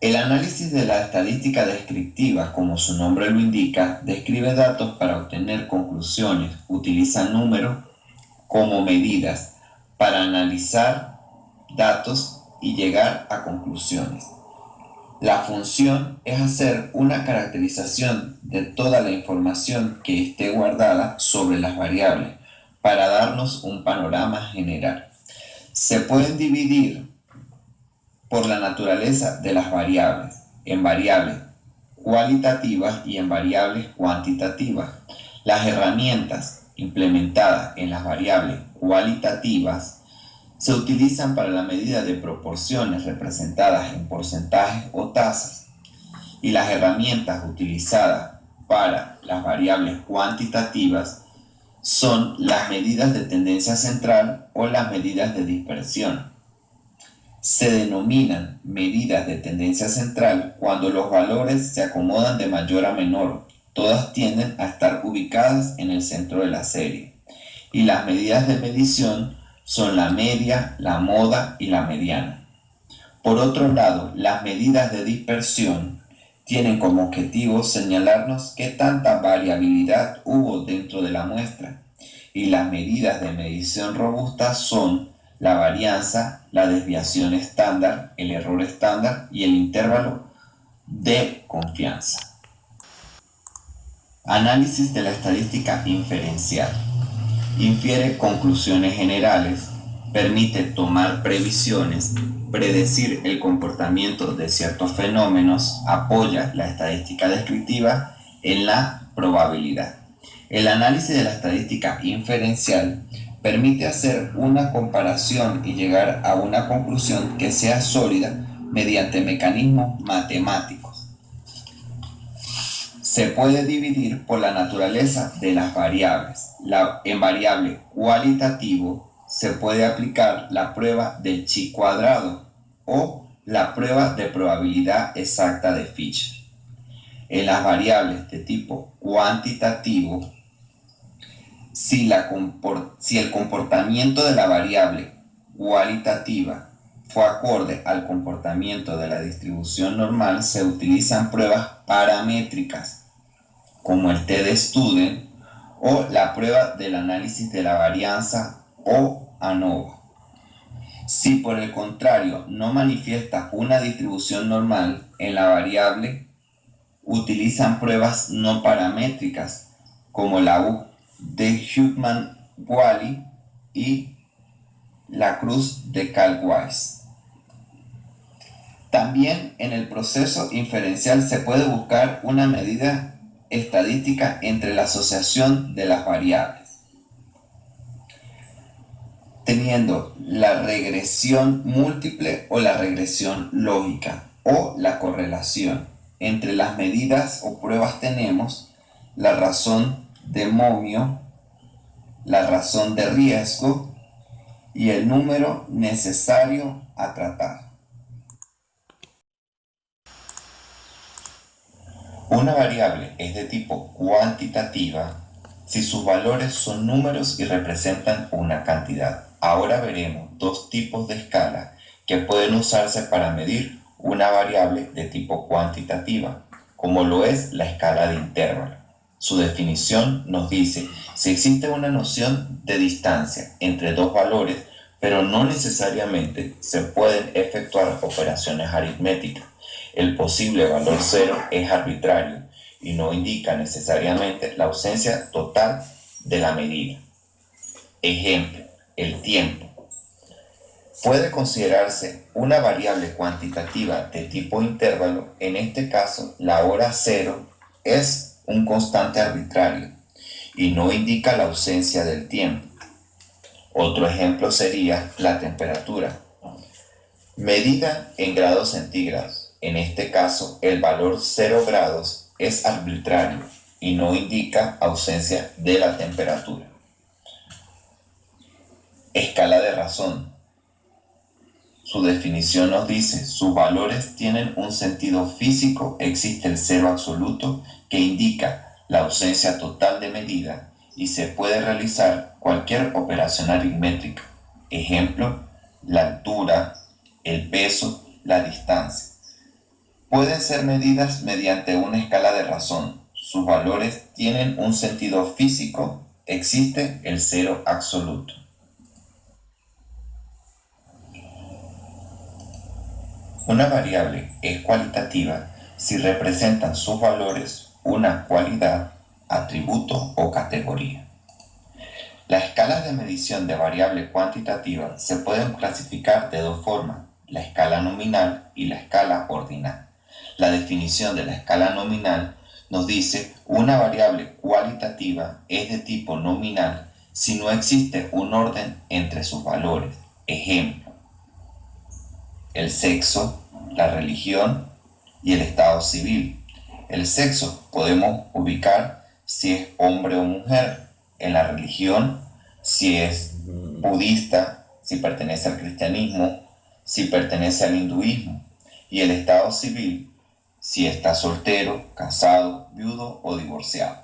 El análisis de la estadística descriptiva, como su nombre lo indica, describe datos para obtener conclusiones, utiliza números como medidas para analizar datos y llegar a conclusiones. La función es hacer una caracterización de toda la información que esté guardada sobre las variables para darnos un panorama general. Se pueden dividir por la naturaleza de las variables en variables cualitativas y en variables cuantitativas. Las herramientas implementadas en las variables cualitativas se utilizan para la medida de proporciones representadas en porcentajes o tasas, y las herramientas utilizadas para las variables cuantitativas son las medidas de tendencia central o las medidas de dispersión. Se denominan medidas de tendencia central cuando los valores se acomodan de mayor a menor. Todas tienden a estar ubicadas en el centro de la serie. Y las medidas de medición son la media, la moda y la mediana. Por otro lado, las medidas de dispersión tienen como objetivo señalarnos qué tanta variabilidad hubo dentro de la muestra. Y las medidas de medición robusta son la varianza, la desviación estándar, el error estándar y el intervalo de confianza. Análisis de la estadística inferencial. Infiere conclusiones generales, permite tomar previsiones, predecir el comportamiento de ciertos fenómenos, apoya la estadística descriptiva en la probabilidad. El análisis de la estadística inferencial permite hacer una comparación y llegar a una conclusión que sea sólida mediante mecanismos matemáticos. Se puede dividir por la naturaleza de las variables. En variable cualitativo se puede aplicar la prueba del chi cuadrado o la prueba de probabilidad exacta de Fisher. En las variables de tipo cuantitativo, si el comportamiento de la variable cualitativa fue acorde al comportamiento de la distribución normal, se utilizan pruebas paramétricas como el t-de-Student o la prueba del análisis de la varianza o ANOVA. Si por el contrario no manifiesta una distribución normal en la variable, utilizan pruebas no paramétricas como la U de Huffman-Wally y la cruz de Carl-Weiss. También en el proceso inferencial se puede buscar una medida estadística entre la asociación de las variables, teniendo la regresión múltiple o la regresión lógica o la correlación. Entre las medidas o pruebas tenemos la razón de momio, la razón de riesgo y el número necesario a tratar. Una variable es de tipo cuantitativa si sus valores son números y representan una cantidad. Ahora veremos dos tipos de escala que pueden usarse para medir una variable de tipo cuantitativa, como lo es la escala de intervalo. Su definición nos dice si existe una noción de distancia entre dos valores, pero no necesariamente se pueden efectuar operaciones aritméticas. El posible valor cero es arbitrario y no indica necesariamente la ausencia total de la medida. Ejemplo, el tiempo. Puede considerarse una variable cuantitativa de tipo intervalo. En este caso, la hora cero es un constante arbitrario y no indica la ausencia del tiempo. Otro ejemplo sería la temperatura, medida en grados centígrados. En este caso, el valor 0 grados es arbitrario y no indica ausencia de la temperatura. Escala de razón. Su definición nos dice, sus valores tienen un sentido físico, existe el cero absoluto que indica la ausencia total de medida y se puede realizar cualquier operación aritmética. Ejemplo, la altura, el peso, la distancia. Pueden ser medidas mediante una escala de razón. Sus valores tienen un sentido físico, existe el cero absoluto. Una variable es cualitativa si representan sus valores una cualidad, atributo o categoría. Las escalas de medición de variable cuantitativa se pueden clasificar de dos formas, la escala nominal y la escala ordinal. La definición de la escala nominal nos dice una variable cualitativa es de tipo nominal si no existe un orden entre sus valores. Ejemplo, el sexo, la religión y el estado civil. El sexo podemos ubicar si es hombre o mujer. En la religión, si es budista, si pertenece al cristianismo, si pertenece al hinduismo. Y el estado civil, si está soltero, casado, viudo o divorciado.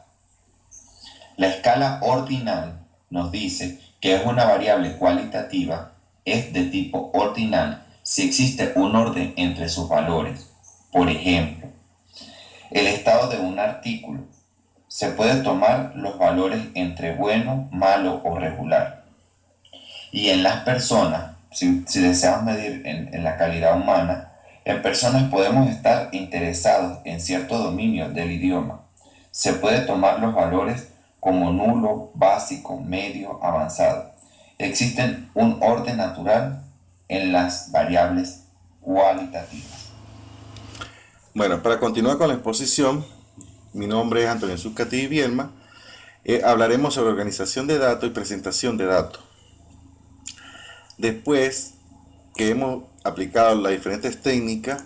La escala ordinal nos dice que es una variable cualitativa, es de tipo ordinal si existe un orden entre sus valores. Por ejemplo, el estado de un artículo. Se puede tomar los valores entre bueno, malo o regular. Y en las personas, si deseamos medir en la calidad humana, en personas podemos estar interesados en cierto dominio del idioma. Se puede tomar los valores como nulo, básico, medio, avanzado. Existe un orden natural en las variables cualitativas. Bueno, para continuar con la exposición, mi nombre es Antonio Zucati Bielma. Hablaremos sobre organización de datos y presentación de datos. Después que hemos aplicado las diferentes técnicas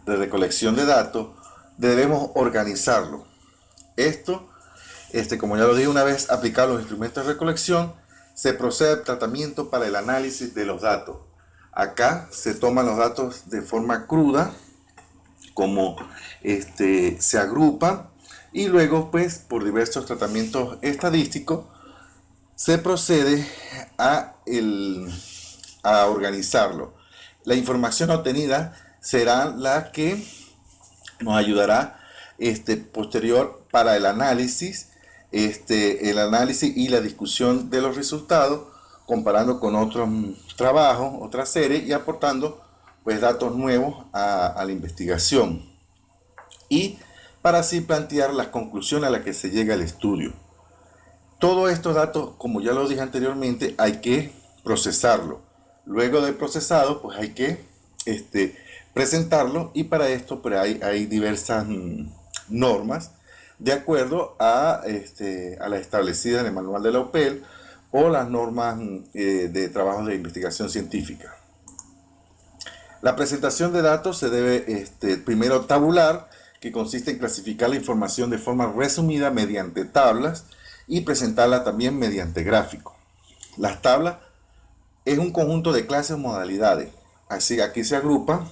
de recolección de datos, debemos organizarlo. Esto, como ya lo dije una vez, aplicado los instrumentos de recolección, se procede al tratamiento para el análisis de los datos. Acá se toman los datos de forma cruda, como se agrupan, y luego, pues, por diversos tratamientos estadísticos, se procede a organizarlo. La información obtenida será la que nos ayudará posterior para el análisis y la discusión de los resultados, comparando con otros trabajos, otras series, y aportando pues datos nuevos a la investigación, y para así plantear las conclusiones a las que se llega al estudio. Todos estos datos, como ya lo dije anteriormente, hay que procesarlo. Luego de procesado, pues hay que presentarlo, y para esto pues hay diversas normas de acuerdo a las establecidas en el manual de la UPEL o las normas de trabajo de investigación científica. La presentación de datos se debe primero tabular, que consiste en clasificar la información de forma resumida mediante tablas y presentarla también mediante gráficos. Las tablas es un conjunto de clases o modalidades. Así, aquí se agrupan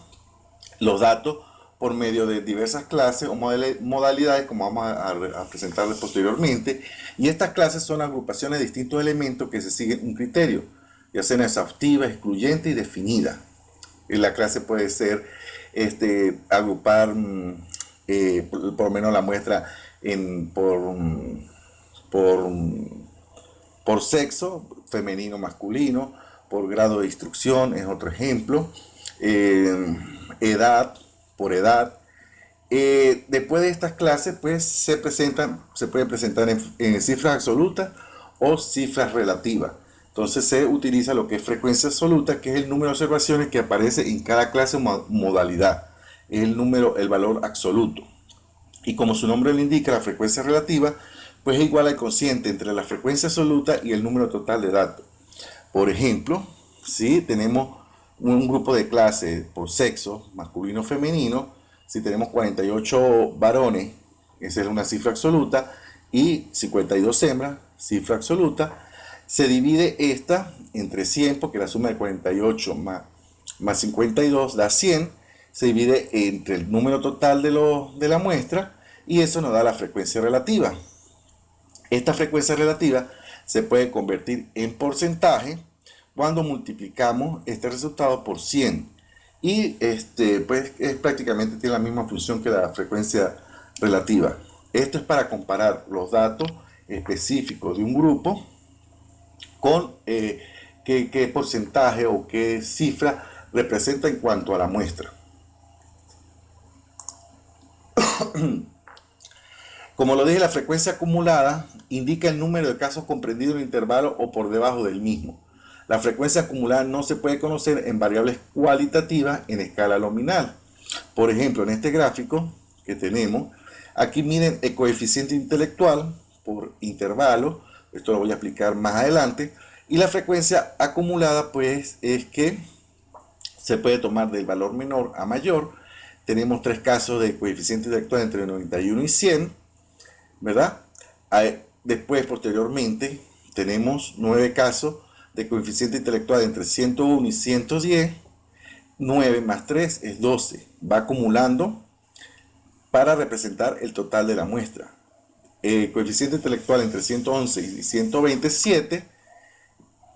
los datos por medio de diversas clases o modalidades, como vamos a presentarles posteriormente. Y estas clases son agrupaciones de distintos elementos que se siguen un criterio, ya sea exhaustiva, excluyente y definida. Y la clase puede ser agrupar por lo menos la muestra por sexo, femenino, masculino, por grado de instrucción, es otro ejemplo, edad, por edad. Después de estas clases, pues se puede presentar en cifras absolutas o cifras relativas. Entonces se utiliza lo que es frecuencia absoluta, que es el número de observaciones que aparece en cada clase o modalidad. Es el valor absoluto. Y como su nombre lo indica, la frecuencia relativa, pues es igual al cociente entre la frecuencia absoluta y el número total de datos. Por ejemplo, si tenemos un grupo de clases por sexo, masculino o femenino, si tenemos 48 varones, esa es una cifra absoluta, y 52 hembras, cifra absoluta, se divide esta entre 100, porque la suma de 48 más más 52 da 100, se divide entre el número total de la muestra y eso nos da la frecuencia relativa. Esta frecuencia relativa se puede convertir en porcentaje cuando multiplicamos este resultado por 100 y pues prácticamente tiene la misma función que la frecuencia relativa. Esto es para comparar los datos específicos de un grupo con qué porcentaje o qué cifra representa en cuanto a la muestra. Como lo dije, la frecuencia acumulada indica el número de casos comprendido en el intervalo o por debajo del mismo. La frecuencia acumulada no se puede conocer en variables cualitativas en escala nominal. Por ejemplo, en este gráfico que tenemos, aquí miden el coeficiente intelectual por intervalo. Esto lo voy a explicar más adelante. Y la frecuencia acumulada, pues, es que se puede tomar del valor menor a mayor. Tenemos 3 casos de coeficiente intelectual entre 91 y 100, ¿verdad? Después, posteriormente, tenemos 9 casos de coeficiente intelectual entre 101 y 110. 9 más 3 es 12. Va acumulando para representar el total de la muestra. Coeficiente intelectual entre 111 y 127.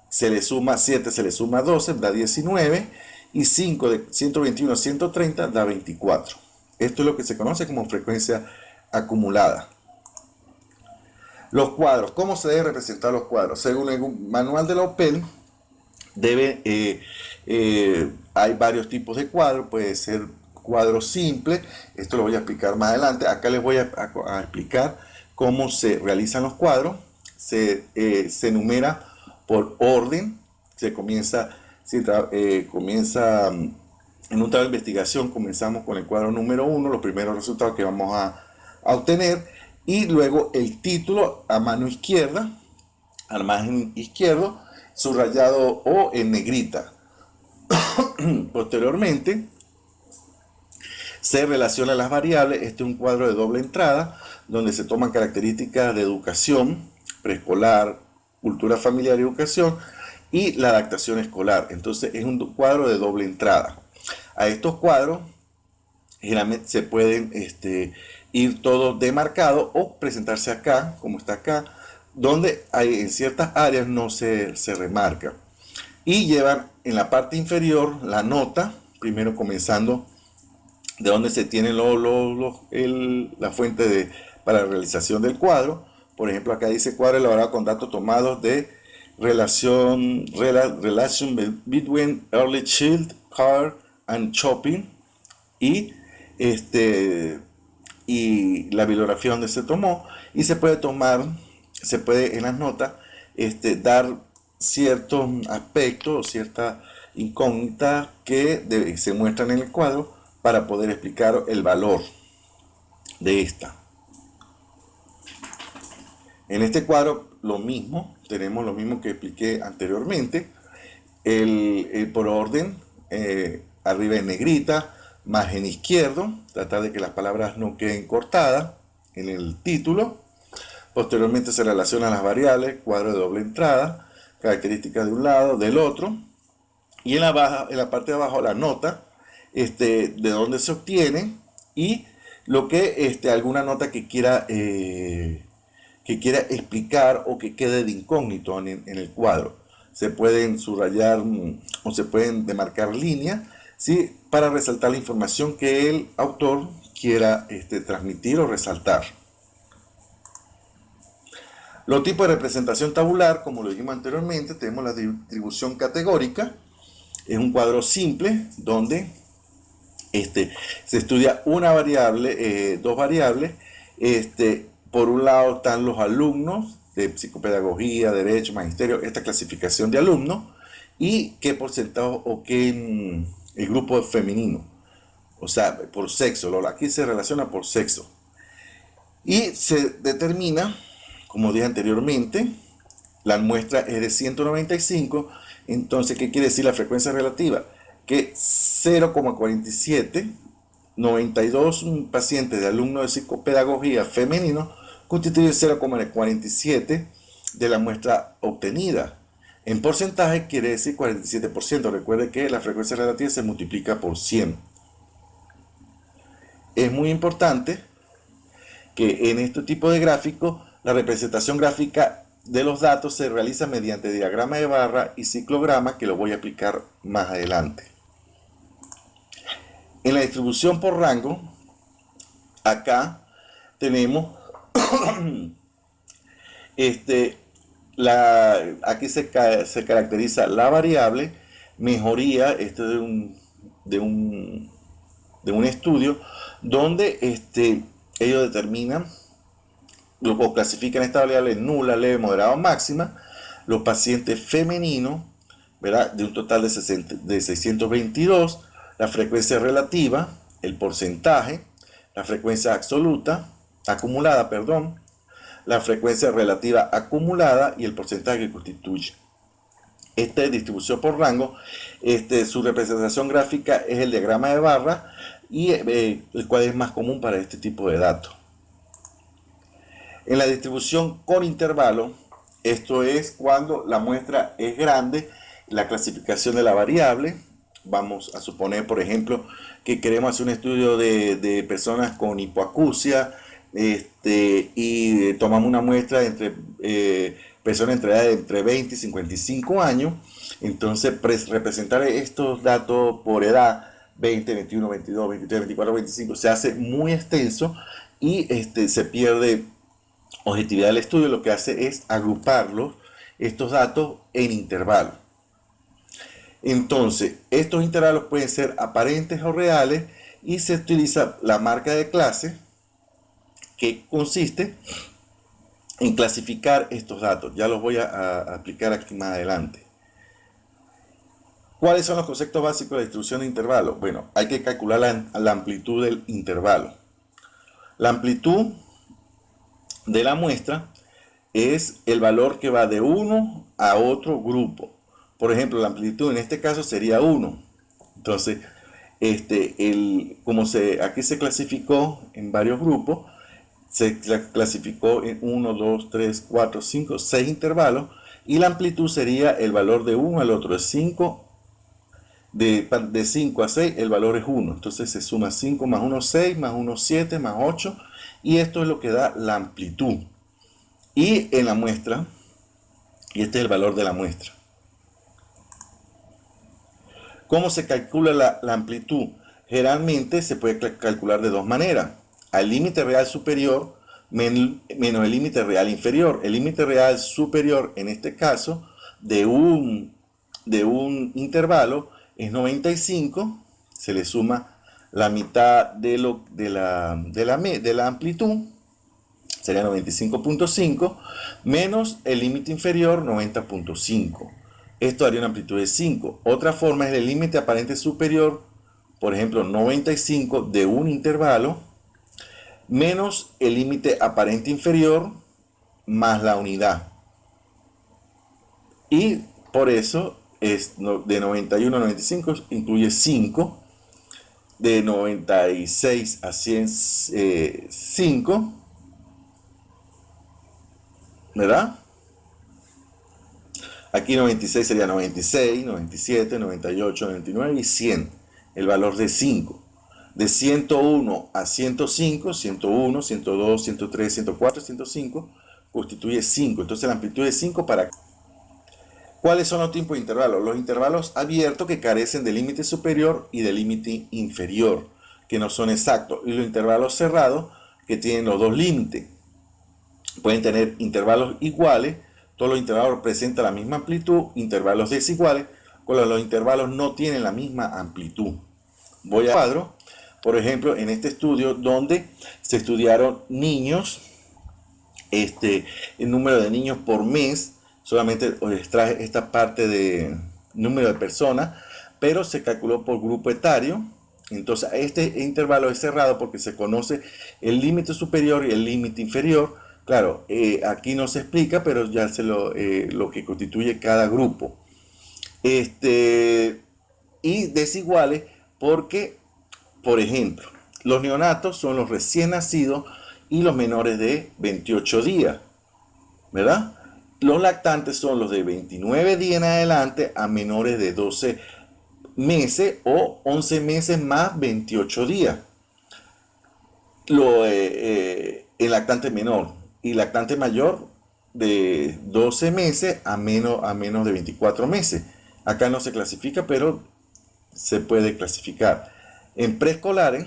Se le suma 7, se le suma 12, da 19. Y 5 de 121 a 130 da 24. Esto es lo que se conoce como frecuencia acumulada. Los cuadros. ¿Cómo se deben representar los cuadros? Según el manual de la OPEL, hay varios tipos de cuadros. Puede ser cuadro simple. Esto lo voy a explicar más adelante. Acá les voy a explicar cómo se realizan los cuadros. Se enumera por orden. Se comienza en un trabajo de investigación. Comenzamos con el cuadro número 1, los primeros resultados que vamos a obtener, y luego el título a mano izquierda, al margen izquierdo, subrayado o en negrita. Posteriormente se relacionan las variables. Este es un cuadro de doble entrada donde se toman características de educación preescolar, cultura familiar y educación, y la adaptación escolar. Entonces es un cuadro de doble entrada. A estos cuadros generalmente se pueden ir todos demarcados o presentarse acá, como está acá, donde en ciertas áreas no se remarca. Y llevan en la parte inferior la nota, primero comenzando de donde se tiene la fuente para la realización del cuadro. Por ejemplo, acá dice cuadro elaborado con datos tomados de relation between early child care and shopping, y la bibliografía donde se tomó, y se puede en las notas dar ciertos aspectos o ciertas incógnitas que se muestran en el cuadro para poder explicar el valor de esta. En este cuadro tenemos lo mismo que expliqué anteriormente. Por orden, arriba en negrita, margen izquierdo, tratar de que las palabras no queden cortadas en el título. Posteriormente se relacionan las variables, cuadro de doble entrada, características de un lado, del otro. Y en la parte de abajo la nota, de dónde se obtiene, y lo que alguna nota que quiera explicar o que quede de incógnito en el cuadro. Se pueden subrayar o se pueden demarcar líneas, ¿sí?, para resaltar la información que el autor quiera transmitir o resaltar. Los tipos de representación tabular, como lo dijimos anteriormente, tenemos la distribución categórica. Es un cuadro simple donde se estudia una variable, dos variables. Por un lado están los alumnos de psicopedagogía, derecho, magisterio, esta clasificación de alumnos, y qué porcentaje o qué el grupo femenino, o sea, por sexo. Aquí se relaciona por sexo. Y se determina, como dije anteriormente, la muestra es de 195. Entonces, ¿qué quiere decir la frecuencia relativa? Que 0,47, 92 pacientes de alumnos de psicopedagogía femenino constituye 0,47 de la muestra obtenida. En porcentaje quiere decir 47%. Recuerde que la frecuencia relativa se multiplica por 100. Es muy importante que en este tipo de gráfico la representación gráfica de los datos se realiza mediante diagrama de barra y ciclograma, que lo voy a explicar más adelante. En la distribución por rango, acá tenemos aquí se caracteriza la variable mejoría, de un estudio donde ellos determinan o clasifican esta variable en nula, leve, moderada o máxima. Los pacientes femeninos, ¿verdad?, de un total de 622, la frecuencia relativa, el porcentaje, la frecuencia acumulada, la frecuencia relativa acumulada y el porcentaje que constituye. Esta es distribución por rango. Su representación gráfica es el diagrama de barra, y el cual es más común para este tipo de datos. En la distribución con intervalo, esto es cuando la muestra es grande, la clasificación de la variable. Vamos a suponer, por ejemplo, que queremos hacer un estudio de personas con hipoacusia, y tomamos una muestra entre personas entre 20 y 55 años. Entonces, representar estos datos por edad, 20, 21, 22, 23, 24, 25, se hace muy extenso y se pierde objetividad del estudio. Lo que hace es agruparlos, estos datos, en intervalos. Entonces, estos intervalos pueden ser aparentes o reales, y se utiliza la marca de clase, que consiste en clasificar estos datos. Ya los voy a aplicar aquí más adelante. ¿Cuáles son los conceptos básicos de la distribución de intervalos? Bueno, hay que calcular la amplitud del intervalo. La amplitud de la muestra es el valor que va de uno a otro grupo. Por ejemplo, la amplitud en este caso sería 1. Entonces, aquí se clasificó en varios grupos, se clasificó en 1, 2, 3, 4, 5, 6 intervalos, y la amplitud sería el valor de uno al otro. De 5 a 6 el valor es 1. Entonces se suma 5 más 1, 6, más 1, 7, más 8, y esto es lo que da la amplitud. Y en la muestra, y este es el valor de la muestra. ¿Cómo se calcula la amplitud? Generalmente se puede calcular de dos maneras: al límite real superior menos el límite real inferior. El límite real superior, en este caso, de un intervalo es 95, se le suma la mitad de la amplitud, sería 95.5, menos el límite inferior, 90.5. Esto daría una amplitud de 5. Otra forma es el límite aparente superior, por ejemplo, 95 de un intervalo, menos el límite aparente inferior, más la unidad. Y por eso es de 91 a 95 incluye 5, de 96 a 100, 5, ¿verdad? Aquí 96 sería 96, 97, 98, 99 y 100, el valor de 5. De 101 a 105, 101, 102, 103, 104, 105, constituye 5. Entonces la amplitud es 5 para... ¿Cuáles son los tipos de intervalos? Los intervalos abiertos, que carecen de límite superior y de límite inferior, que no son exactos. Y los intervalos cerrados, que tienen los dos límites. Pueden tener intervalos iguales, todos los intervalos presentan la misma amplitud, intervalos desiguales, cuando los intervalos no tienen la misma amplitud. Voy a cuadro, por ejemplo, en este estudio donde se estudiaron niños, el número de niños por mes. Solamente os traje esta parte de número de personas, pero se calculó por grupo etario. Entonces este intervalo es cerrado porque se conoce el límite superior y el límite inferior. Claro, aquí no se explica, pero ya lo que constituye cada grupo. Y desiguales porque, por ejemplo, los neonatos son los recién nacidos y los menores de 28 días, ¿verdad? Los lactantes son los de 29 días en adelante a menores de 12 meses o 11 meses más 28 días. El lactante menor y lactante mayor de 12 meses a menos de 24 meses. Acá no se clasifica, pero se puede clasificar. En preescolares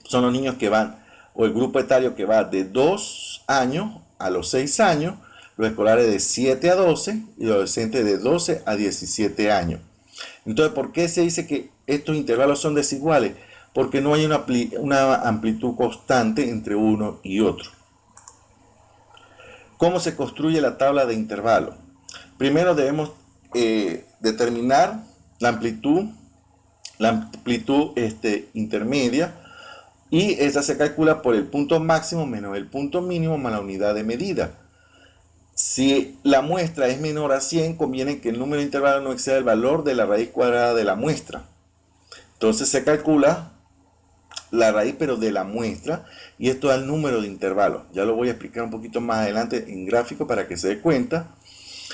son los niños que van, o el grupo etario que va de 2 años a los 6 años, los escolares de 7 a 12 y los adolescentes de 12 a 17 años. Entonces, ¿por qué se dice que estos intervalos son desiguales? Porque no hay una amplitud constante entre uno y otro. ¿Cómo se construye la tabla de intervalos? Primero debemos determinar la amplitud intermedia, y esa se calcula por el punto máximo menos el punto mínimo más la unidad de medida. Si la muestra es menor a 100, conviene que el número de intervalos no exceda el valor de la raíz cuadrada de la muestra. Entonces se calcula la raíz pero de la muestra, y esto da el número de intervalos. Ya lo voy a explicar un poquito más adelante en gráfico para que se dé cuenta.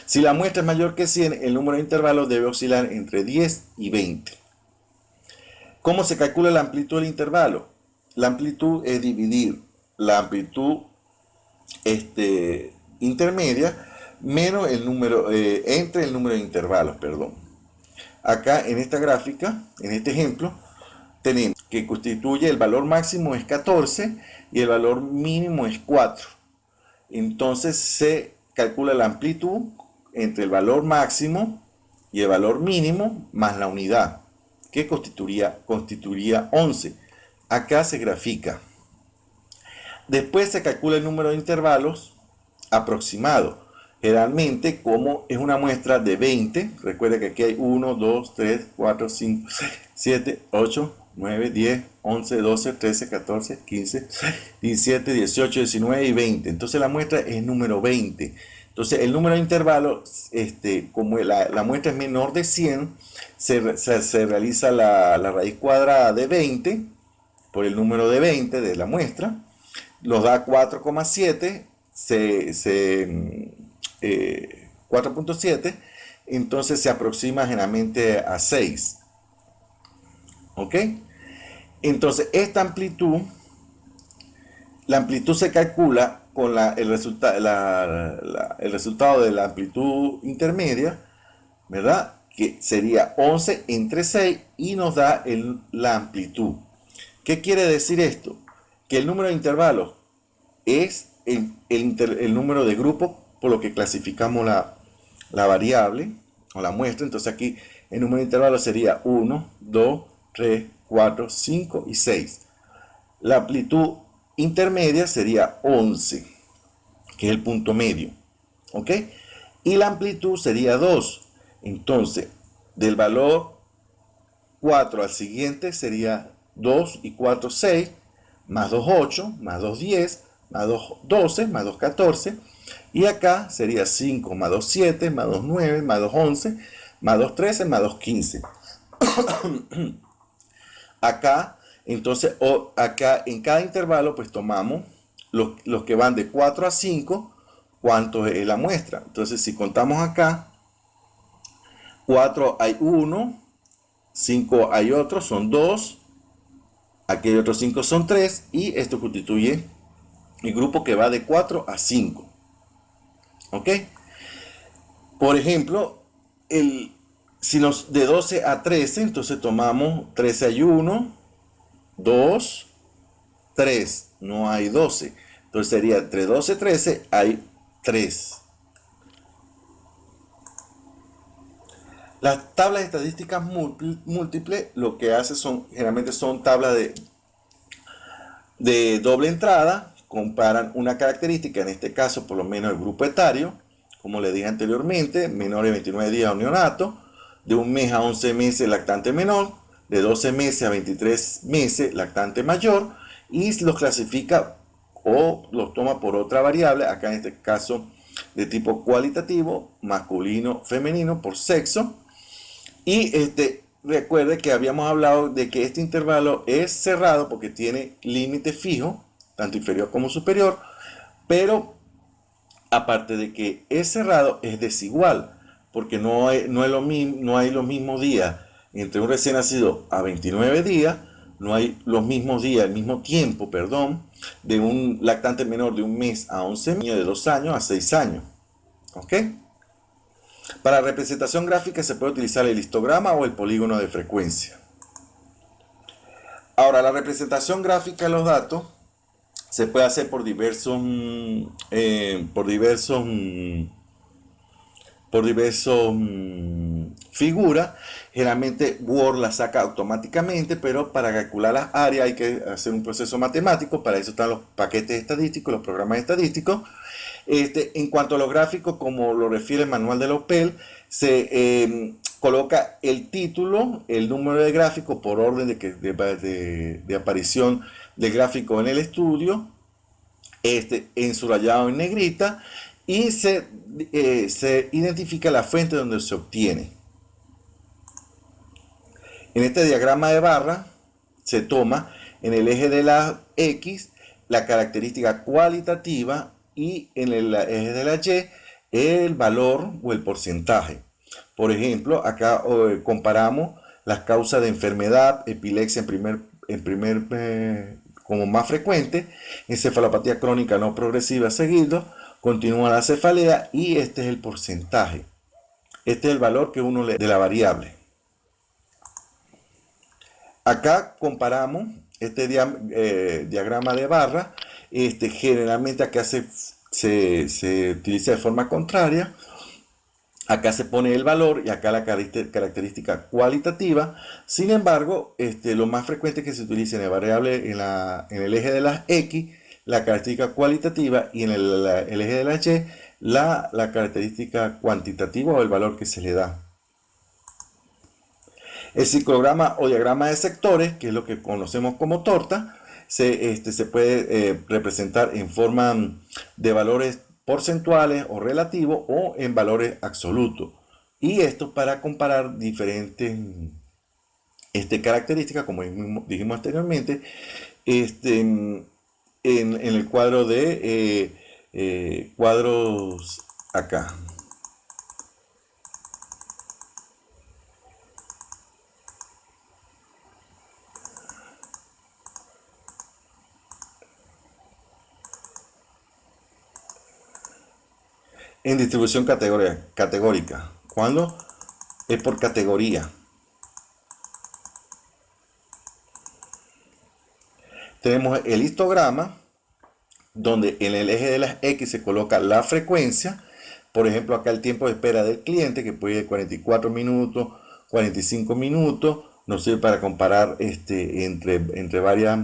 Si la muestra es mayor que 100, el número de intervalos debe oscilar entre 10 y 20. ¿Cómo se calcula la amplitud del intervalo? La amplitud es dividir la amplitud intermedia menos el número entre el número de intervalos, perdón. Acá en esta gráfica, en este ejemplo, tenemos que constituye el valor máximo es 14 y el valor mínimo es 4. Entonces se calcula la amplitud entre el valor máximo y el valor mínimo más la unidad, que constituiría 11. Acá se grafica. Después se calcula el número de intervalos aproximado. Generalmente, como es una muestra de 20, recuerda que aquí hay 1, 2, 3, 4, 5, 6, 7, 8, 9, 10, 11, 12, 13, 14, 15, 17, 18, 19 y 20. Entonces la muestra es número 20. Entonces el número de intervalos, como la muestra es menor de 100, se realiza la raíz cuadrada de 20 por el número de 20 de la muestra, nos da 4,7, 4.7, entonces se aproxima generalmente a 6. ¿Ok? Entonces esta amplitud, la amplitud se calcula con el resultado de la amplitud intermedia, ¿verdad? Que sería 11 entre 6 y nos da la amplitud. ¿Qué quiere decir esto? Que el número de intervalos es el número de grupos por lo que clasificamos la variable o la muestra. Entonces aquí el número de intervalos sería 1, 2, 3, 4, 5 y 6. La amplitud intermedia sería 11, que es el punto medio. ¿Ok? Y la amplitud sería 2. Entonces, del valor 4 al siguiente sería 2 y 4, 6, más 2, 8, más 2, 10, más 2, 12, más 2, 14. Y acá sería 5, más 2, 7, más 2, 9, más 2, 11, más 2, 13, más 2, 15. Acá, entonces, acá en cada intervalo, pues tomamos los que van de 4 a 5, cuánto es la muestra. Entonces, si contamos acá, 4 hay 1, 5 hay otro, son 2, aquí hay otros 5 son 3, y esto constituye el grupo que va de 4 a 5. ¿Ok? Por ejemplo, si nos de 12 a 13, entonces tomamos 13 hay 1, 2, 3, no hay 12. Entonces sería entre 12 y 13 hay 3. Las tablas de estadísticas múltiples lo que hace generalmente son tablas de doble entrada, comparan una característica, en este caso por lo menos el grupo etario, como le dije anteriormente, menor de 29 días neonato, de 1 mes a 11 meses lactante menor, de 12 meses a 23 meses lactante mayor, y los clasifica o los toma por otra variable, acá en este caso de tipo cualitativo, masculino, femenino, por sexo. Y recuerde que habíamos hablado de que este intervalo es cerrado porque tiene límite fijo, tanto inferior como superior, pero aparte de que es cerrado, es desigual, porque no hay los mismos días entre un recién nacido a 29 días, no hay los mismos días, el mismo tiempo, perdón, de un lactante menor de un mes a 11 meses, de 2 años a 6 años. ¿Ok? Para representación gráfica se puede utilizar el histograma o el polígono de frecuencia. Ahora, la representación gráfica de los datos se puede hacer por diversos figuras. Generalmente Word la saca automáticamente, pero para calcular las áreas hay que hacer un proceso matemático. Para eso están los paquetes estadísticos, los programas estadísticos. En cuanto a los gráficos, como lo refiere el manual de la OPEL, se coloca el título, el número de gráfico por orden de aparición del gráfico en el estudio, en subrayado en negrita, y se identifica la fuente donde se obtiene. En este diagrama de barra se toma en el eje de la X la característica cualitativa y en el eje de la Y el valor o el porcentaje. Por ejemplo, acá comparamos las causas de enfermedad, epilepsia como más frecuente, encefalopatía crónica no progresiva seguido, continúa la cefalea y este es el porcentaje. Este es el valor que uno le da de la variable. Acá comparamos este diagrama de barra. Generalmente acá se utiliza de forma contraria. Acá se pone el valor y acá la característica cualitativa. Sin embargo, lo más frecuente es que se utilice en la variable en el eje de las X, la característica cualitativa, y en el eje de la Y, la característica cuantitativa o el valor que se le da. El ciclograma o diagrama de sectores, que es lo que conocemos como torta, se puede representar en forma de valores porcentuales o relativos o en valores absolutos. Y esto para comparar diferentes características, como dijimos anteriormente, en el cuadro de cuadros acá. En distribución categórica, cuando es por categoría. Tenemos el histograma, donde en el eje de las X se coloca la frecuencia. Por ejemplo, acá el tiempo de espera del cliente, que puede ir de 44 minutos, 45 minutos, nos sirve para comparar entre varias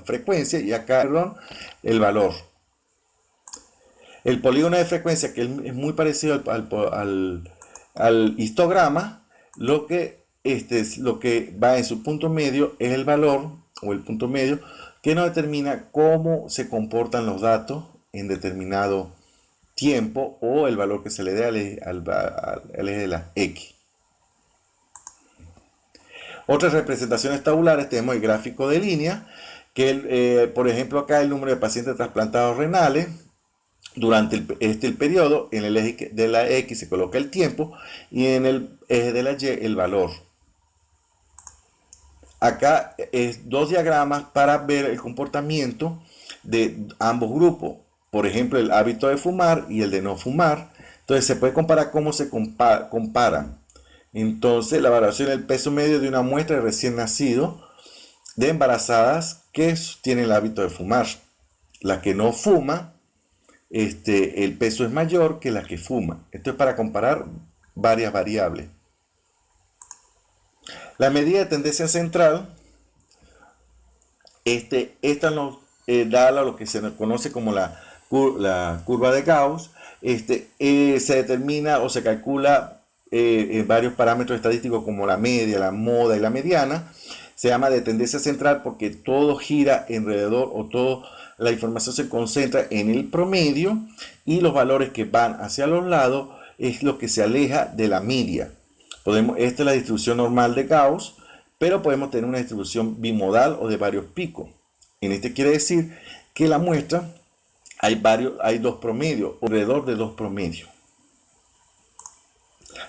frecuencias, y acá, perdón, el valor. El polígono de frecuencia, que es muy parecido al histograma, lo que va en su punto medio es el valor o el punto medio que nos determina cómo se comportan los datos en determinado tiempo, o el valor que se le dé al eje de las X. Otras representaciones tabulares tenemos el gráfico de línea, que por ejemplo acá el número de pacientes trasplantados renales. Durante el periodo, en el eje de la X se coloca el tiempo y en el eje de la Y el valor. Acá es dos diagramas para ver el comportamiento de ambos grupos. Por ejemplo, el hábito de fumar y el de no fumar. Entonces se puede comparar cómo se comparan. Entonces la valoración del peso medio de una muestra de recién nacido de embarazadas que tienen el hábito de fumar. La que no fuma, el peso es mayor que la que fuma. Esto es para comparar varias variables. La medida de tendencia central, esta nos da lo que se conoce como la curva de Gauss. Se determina o se calcula varios parámetros estadísticos como la media, la moda y la mediana. Se llama de tendencia central porque todo gira alrededor, o toda la información se concentra en el promedio, y los valores que van hacia los lados es lo que se aleja de la media. Esta es la distribución normal de Gauss, pero podemos tener una distribución bimodal o de varios picos. En este quiere decir que la muestra hay dos promedios, alrededor de dos promedios.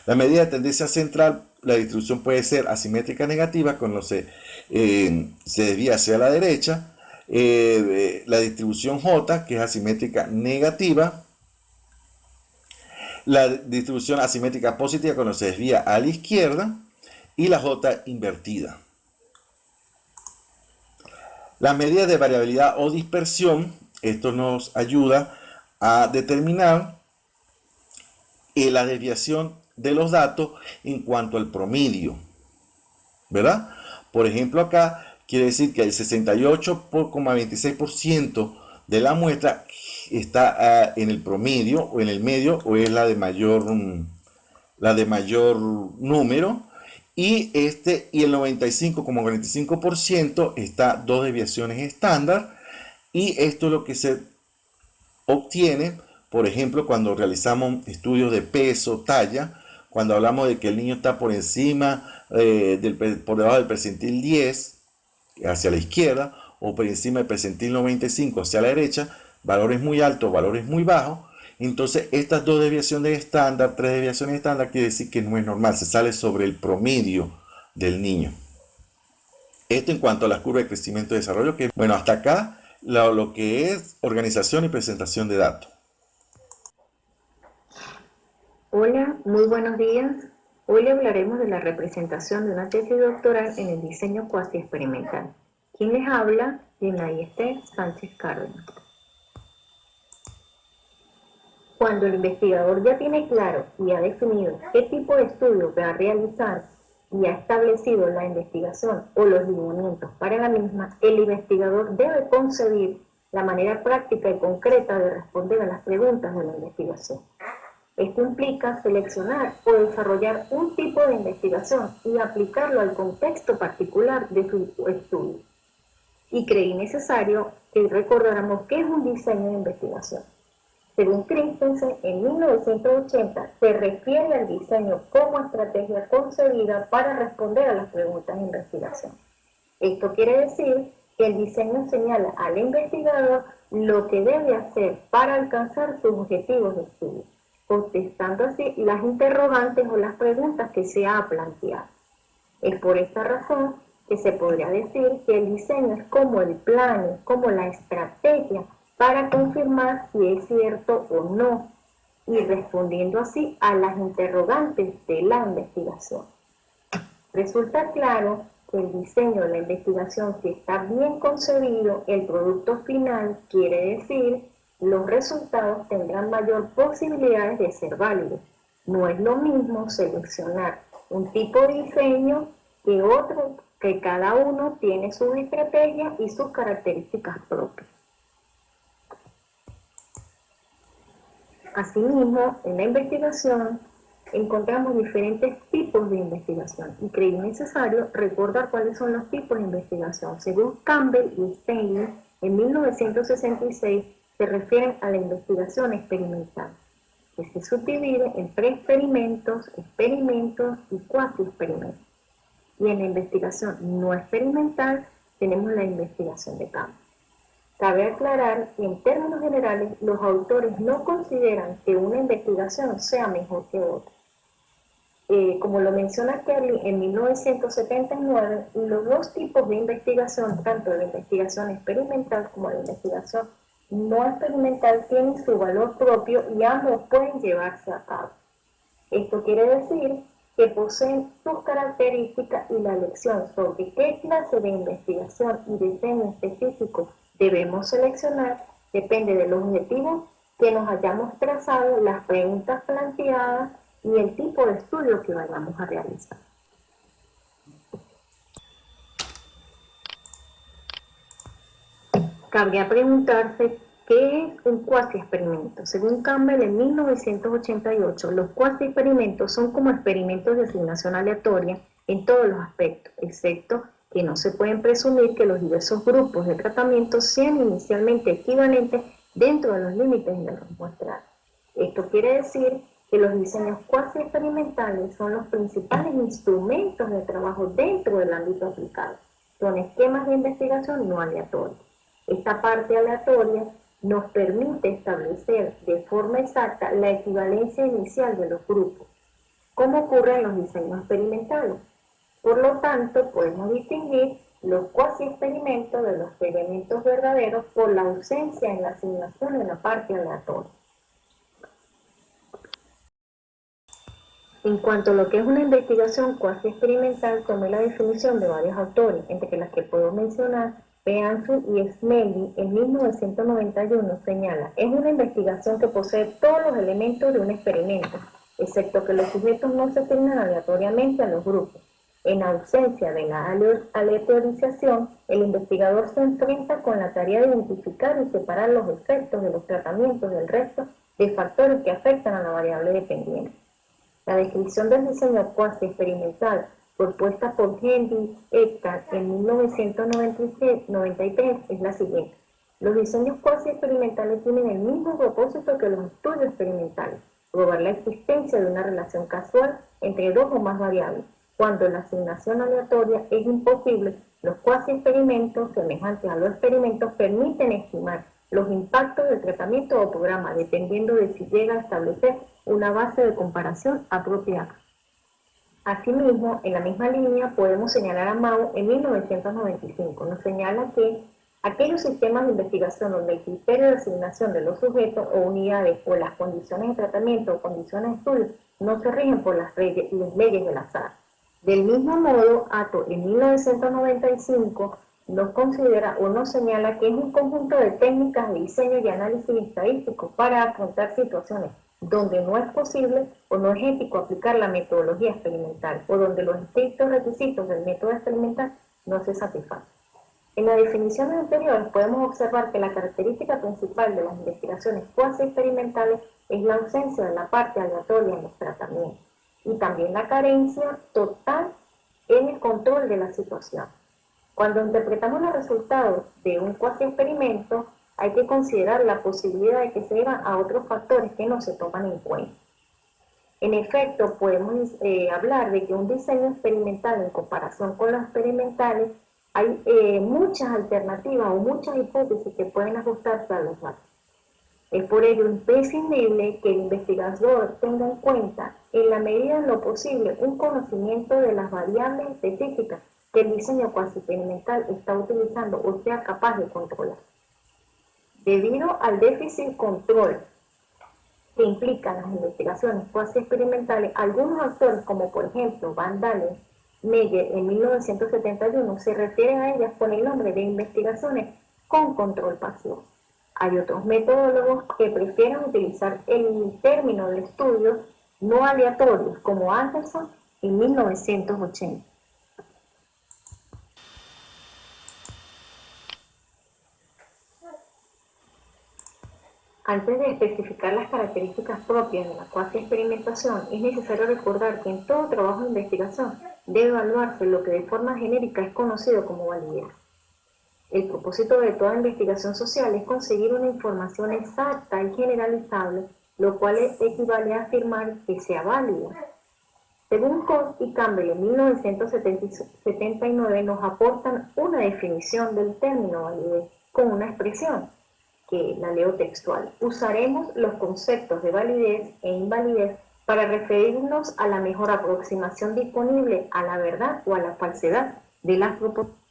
La medida de tendencia central, la distribución puede ser asimétrica negativa cuando se desvía hacia la derecha. La distribución J, que es asimétrica negativa. La distribución asimétrica positiva cuando se desvía a la izquierda. Y la J invertida. Las medidas de variabilidad o dispersión, esto nos ayuda a determinar la desviación de los datos en cuanto al promedio, ¿verdad? Por ejemplo, acá quiere decir que el 68,26% de la muestra está en el promedio o en el medio, o es la de mayor número, y el 95,45% está dos desviaciones estándar, y esto es lo que se obtiene, por ejemplo, cuando realizamos estudios de peso, talla, cuando hablamos de que el niño está por encima, por debajo del percentil 10 hacia la izquierda, o por encima del percentil 95 hacia la derecha, valores muy altos, valores muy bajos. Entonces estas dos desviaciones estándar, tres desviaciones estándar, quiere decir que no es normal, se sale sobre el promedio del niño. Esto en cuanto a las curvas de crecimiento y desarrollo, que bueno, hasta acá lo que es organización y presentación de datos. Hola, muy buenos días. Hoy le hablaremos de la representación de una tesis doctoral en el diseño cuasi experimental. ¿Quién les habla? Dinay Esther Sánchez Cárdenas. Cuando el investigador ya tiene claro y ha definido qué tipo de estudio va a realizar y ha establecido la investigación o los lineamientos para la misma, el investigador debe concebir la manera práctica y concreta de responder a las preguntas de la investigación. Esto implica seleccionar o desarrollar un tipo de investigación y aplicarlo al contexto particular de su estudio. Y creí necesario que recordáramos qué es un diseño de investigación. Según Christensen, en 1980 se refiere al diseño como estrategia concebida para responder a las preguntas de investigación. Esto quiere decir que el diseño señala al investigador lo que debe hacer para alcanzar sus objetivos de estudio, contestando así las interrogantes o las preguntas que se ha planteado. Es por esta razón que se podría decir que el diseño es como el plan, como la estrategia para confirmar si es cierto o no, y respondiendo así a las interrogantes de la investigación. Resulta claro que el diseño de la investigación, si está bien concebido, el producto final quiere decir los resultados tendrán mayor posibilidades de ser válidos. No es lo mismo seleccionar un tipo de diseño que otro, que cada uno tiene sus estrategias y sus características propias. Asimismo, en la investigación encontramos diferentes tipos de investigación y creí necesario recordar cuáles son los tipos de investigación. Según Campbell y Stanley, en 1966 se refieren a la investigación experimental, que se subdivide en preexperimentos, experimentos y cuasi experimentos. Y en la investigación no experimental tenemos la investigación de campo. Cabe aclarar que en términos generales los autores no consideran que una investigación sea mejor que otra. Como lo menciona Kelly en 1979, los dos tipos de investigación, tanto la investigación experimental como la investigación no experimental, tienen su valor propio y ambos pueden llevarse a cabo. Esto quiere decir que poseen sus características y la elección sobre qué clase de investigación y diseño específico debemos seleccionar depende de los objetivos que nos hayamos trazado, las preguntas planteadas y el tipo de estudio que vayamos a realizar. Cabría preguntarse qué es un cuasi experimento. Según Campbell, en 1988, los cuasi experimentos son como experimentos de asignación aleatoria en todos los aspectos, excepto que no se pueden presumir que los diversos grupos de tratamiento sean inicialmente equivalentes dentro de los límites de los muestrales. Esto quiere decir que los diseños cuasi experimentales son los principales instrumentos de trabajo dentro del ámbito aplicado. Son esquemas de investigación no aleatorios. Esta parte aleatoria nos permite establecer de forma exacta la equivalencia inicial de los grupos, como ocurre en los diseños experimentales. Por lo tanto, podemos distinguir los cuasi experimentos de los experimentos verdaderos por la ausencia en la asignación de la parte aleatoria. En cuanto a lo que es una investigación cuasi experimental, tomé la definición de varios autores, entre las que puedo mencionar Peanzu y Smelly. En 1991 señala: es una investigación que posee todos los elementos de un experimento, excepto que los sujetos no se asignan aleatoriamente a los grupos. En ausencia de la aleatorización, el investigador se enfrenta con la tarea de identificar y separar los efectos de los tratamientos del resto de factores que afectan a la variable dependiente. La descripción del diseño cuasi experimental propuesta por Henry Eckart en 1993 es la siguiente: los diseños cuasi experimentales tienen el mismo propósito que los estudios experimentales, probar la existencia de una relación casual entre dos o más variables. Cuando la asignación aleatoria es imposible, los cuasi experimentos semejantes a los experimentos permiten estimar los impactos del tratamiento o programa, dependiendo de si llega a establecer una base de comparación apropiada. Asimismo, en la misma línea podemos señalar a Mao en 1995. Nos señala que aquellos sistemas de investigación donde el criterio de asignación de los sujetos o unidades o las condiciones de tratamiento o condiciones de estudio no se rigen por las leyes del azar. Del mismo modo, Atto en 1995 nos considera o nos señala que es un conjunto de técnicas de diseño y análisis estadístico para afrontar situaciones donde no es posible o no es ético aplicar la metodología experimental, o donde los estrictos requisitos del método experimental no se satisfacen. En las definiciones anteriores podemos observar que la característica principal de las investigaciones cuasi experimentales es la ausencia de la parte aleatoria en los tratamientos, y también la carencia total en el control de la situación. Cuando interpretamos los resultados de un cuasi experimento, hay que considerar la posibilidad de que se deban a otros factores que no se toman en cuenta. En efecto, podemos hablar de que un diseño experimental en comparación con los experimentales, hay muchas alternativas o muchas hipótesis que pueden ajustarse a los datos. Es por ello imprescindible que el investigador tenga en cuenta, en la medida de lo posible, un conocimiento de las variables específicas que el diseño cuasi experimental está utilizando o sea capaz de controlar. Debido al déficit control que implican las investigaciones cuasi experimentales, algunos autores, como por ejemplo Van Dalen, Meyer en 1971, se refieren a ellas con el nombre de investigaciones con control pasivo. Hay otros metodólogos que prefieren utilizar el término de estudios no aleatorios, como Anderson en 1980. Antes de especificar las características propias de la cuasi experimentación, es necesario recordar que en todo trabajo de investigación debe evaluarse lo que de forma genérica es conocido como validez. El propósito de toda investigación social es conseguir una información exacta y generalizable, lo cual equivale a afirmar que sea válida. Según Cox y Campbell en 1979 nos aportan una definición del término validez con una expresión, que la leo textual: usaremos los conceptos de validez e invalidez para referirnos a la mejor aproximación disponible a la verdad o a la falsedad de las proposiciones.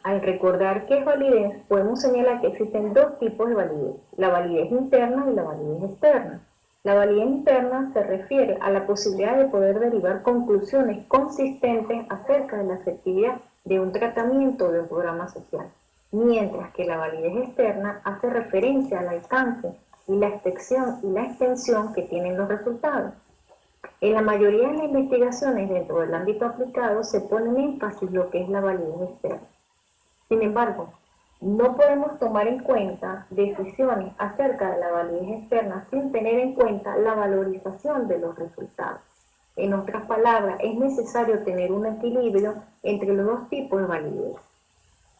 Al recordar qué es validez, podemos señalar que existen dos tipos de validez: la validez interna y la validez externa. La validez interna se refiere a la posibilidad de poder derivar conclusiones consistentes acerca de la efectividad de un tratamiento o de un programa social, mientras que la validez externa hace referencia al alcance y la extensión que tienen los resultados. En la mayoría de las investigaciones dentro del ámbito aplicado se pone en énfasis lo que es la validez externa. Sin embargo, no podemos tomar en cuenta decisiones acerca de la validez externa sin tener en cuenta la valorización de los resultados. En otras palabras, es necesario tener un equilibrio entre los dos tipos de validez.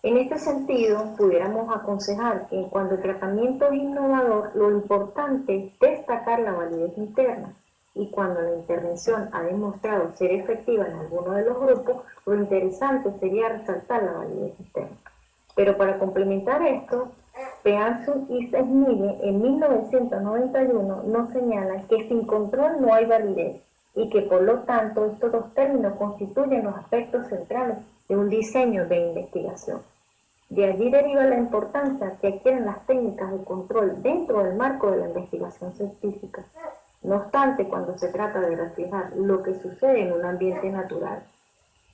En este sentido, pudiéramos aconsejar que cuando el tratamiento es innovador, lo importante es destacar la validez interna, y cuando la intervención ha demostrado ser efectiva en alguno de los grupos, lo interesante sería resaltar la validez externa. Pero para complementar esto, Pearson y Smith en 1991 nos señalan que sin control no hay validez y que por lo tanto estos dos términos constituyen los aspectos centrales de un diseño de investigación. De allí deriva la importancia que adquieren las técnicas de control dentro del marco de la investigación científica. No obstante, cuando se trata de reflejar lo que sucede en un ambiente natural,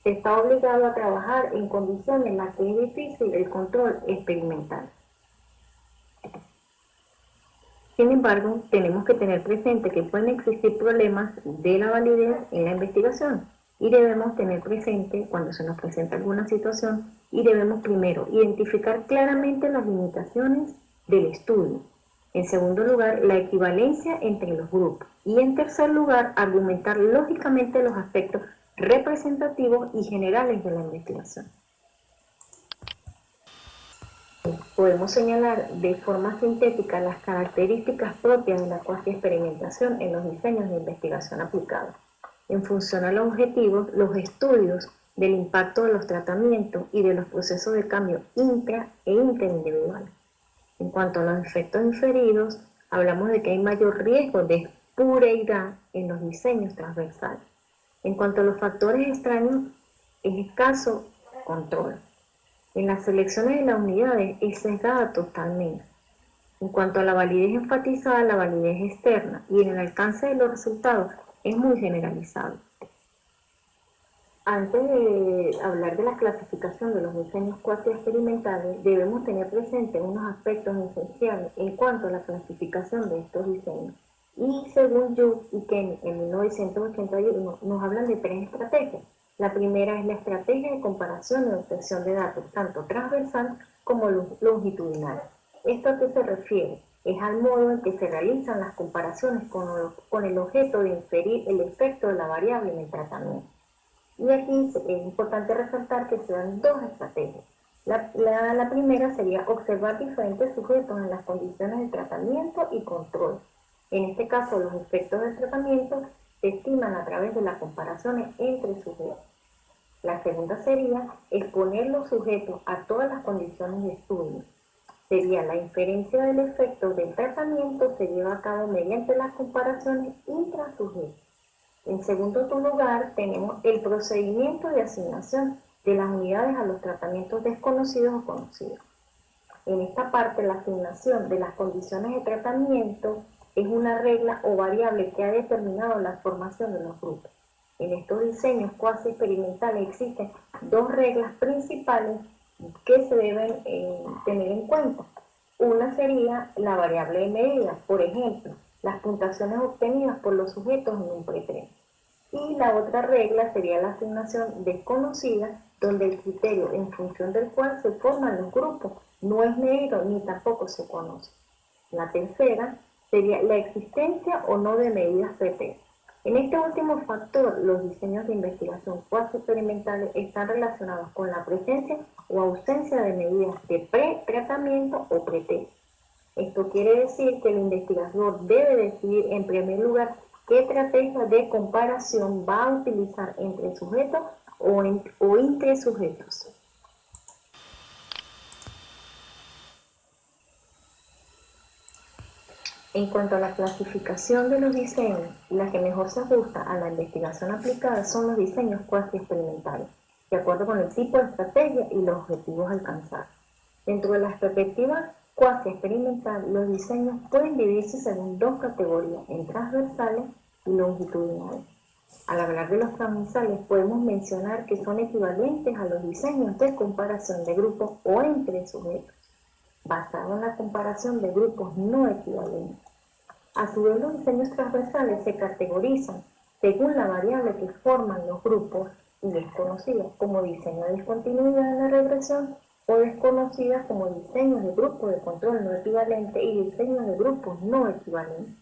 se está obligado a trabajar en condiciones en las que es difícil el control experimental. Sin embargo, tenemos que tener presente que pueden existir problemas de la validez en la investigación y debemos tener presente cuando se nos presenta alguna situación y debemos primero identificar claramente las limitaciones del estudio. En segundo lugar, la equivalencia entre los grupos. Y en tercer lugar, argumentar lógicamente los aspectos representativos y generales de la investigación. Podemos señalar de forma sintética las características propias de la cuasi experimentación en los diseños de investigación aplicada. En función a los objetivos, los estudios del impacto de los tratamientos y de los procesos de cambio intra e interindividual. En cuanto a los efectos inferidos, hablamos de que hay mayor riesgo de pureidad en los diseños transversales. En cuanto a los factores extraños, es escaso control. En las selecciones de las unidades es sesgada totalmente. En cuanto a la validez enfatizada, la validez externa y en el alcance de los resultados es muy generalizado. Antes de hablar de la clasificación de los diseños cuasi experimentales, debemos tener presente unos aspectos esenciales en cuanto a la clasificación de estos diseños. Y según Yu y Kenny en 1981 nos hablan de tres estrategias. La primera es la estrategia de comparación y obtención de datos, tanto transversal como longitudinal. ¿Esto a qué se refiere? Es al modo en que se realizan las comparaciones con el objeto de inferir el efecto de la variable en el tratamiento. Y aquí es importante resaltar que se dan dos estrategias. La primera sería observar diferentes sujetos en las condiciones de tratamiento y control. En este caso, los efectos del tratamiento se estiman a través de las comparaciones entre sujetos. La segunda sería exponer los sujetos a todas las condiciones de estudio. Sería la inferencia del efecto del tratamiento se lleva a cabo mediante las comparaciones intrasujetos. En segundo lugar, tenemos el procedimiento de asignación de las unidades a los tratamientos desconocidos o conocidos. En esta parte, la asignación de las condiciones de tratamiento es una regla o variable que ha determinado la formación de los grupos. En estos diseños cuasi experimentales existen dos reglas principales que se deben tener en cuenta. Una sería la variable de medida, por ejemplo, las puntuaciones obtenidas por los sujetos en un preprint. Y la otra regla sería la asignación desconocida, donde el criterio en función del cual se forman los grupos no es medido ni tampoco se conoce. La tercera sería la existencia o no de medidas PT. En este último factor, los diseños de investigación cuasi experimentales están relacionados con la presencia o ausencia de medidas de pre-tratamiento o pretest. Esto quiere decir que el investigador debe decidir en primer lugar qué estrategia de comparación va a utilizar entre sujetos o entre sujetos. En cuanto a la clasificación de los diseños, la que mejor se ajusta a la investigación aplicada son los diseños cuasi experimentales, de acuerdo con el tipo de estrategia y los objetivos a alcanzar. Dentro de las perspectivas cuasi experimental, los diseños pueden dividirse según dos categorías, en transversales y longitudinales. Al hablar de los transversales, podemos mencionar que son equivalentes a los diseños de comparación de grupos o entre sujetos, basado en la comparación de grupos no equivalentes. A su vez, los diseños transversales se categorizan según la variable que forman los grupos y desconocidas como diseño de discontinuidad en la regresión o desconocidas como diseños de grupos de control no equivalente y diseños de grupos no equivalentes,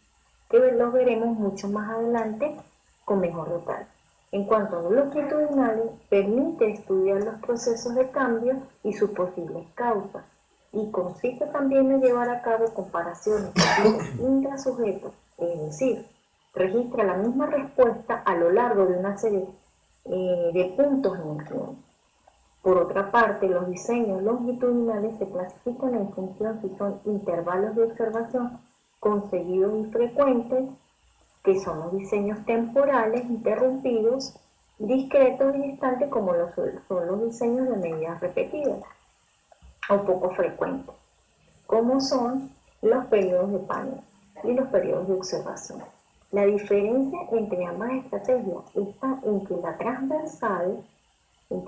que los veremos mucho más adelante con mejor detalle. En cuanto a los longitudinales, permite estudiar los procesos de cambio y sus posibles causas, y consiste también en llevar a cabo comparaciones de grupos intrasujetos, es decir, registra la misma respuesta a lo largo de una serie de puntos en el tiempo. Por otra parte, los diseños longitudinales se clasifican en función si son intervalos de observación conseguidos y frecuentes, que son los diseños temporales, interrumpidos, discretos y distantes, como son los diseños de medidas repetidas o poco frecuentes, como son los periodos de paneo y los periodos de observación. La diferencia entre ambas estrategias está en que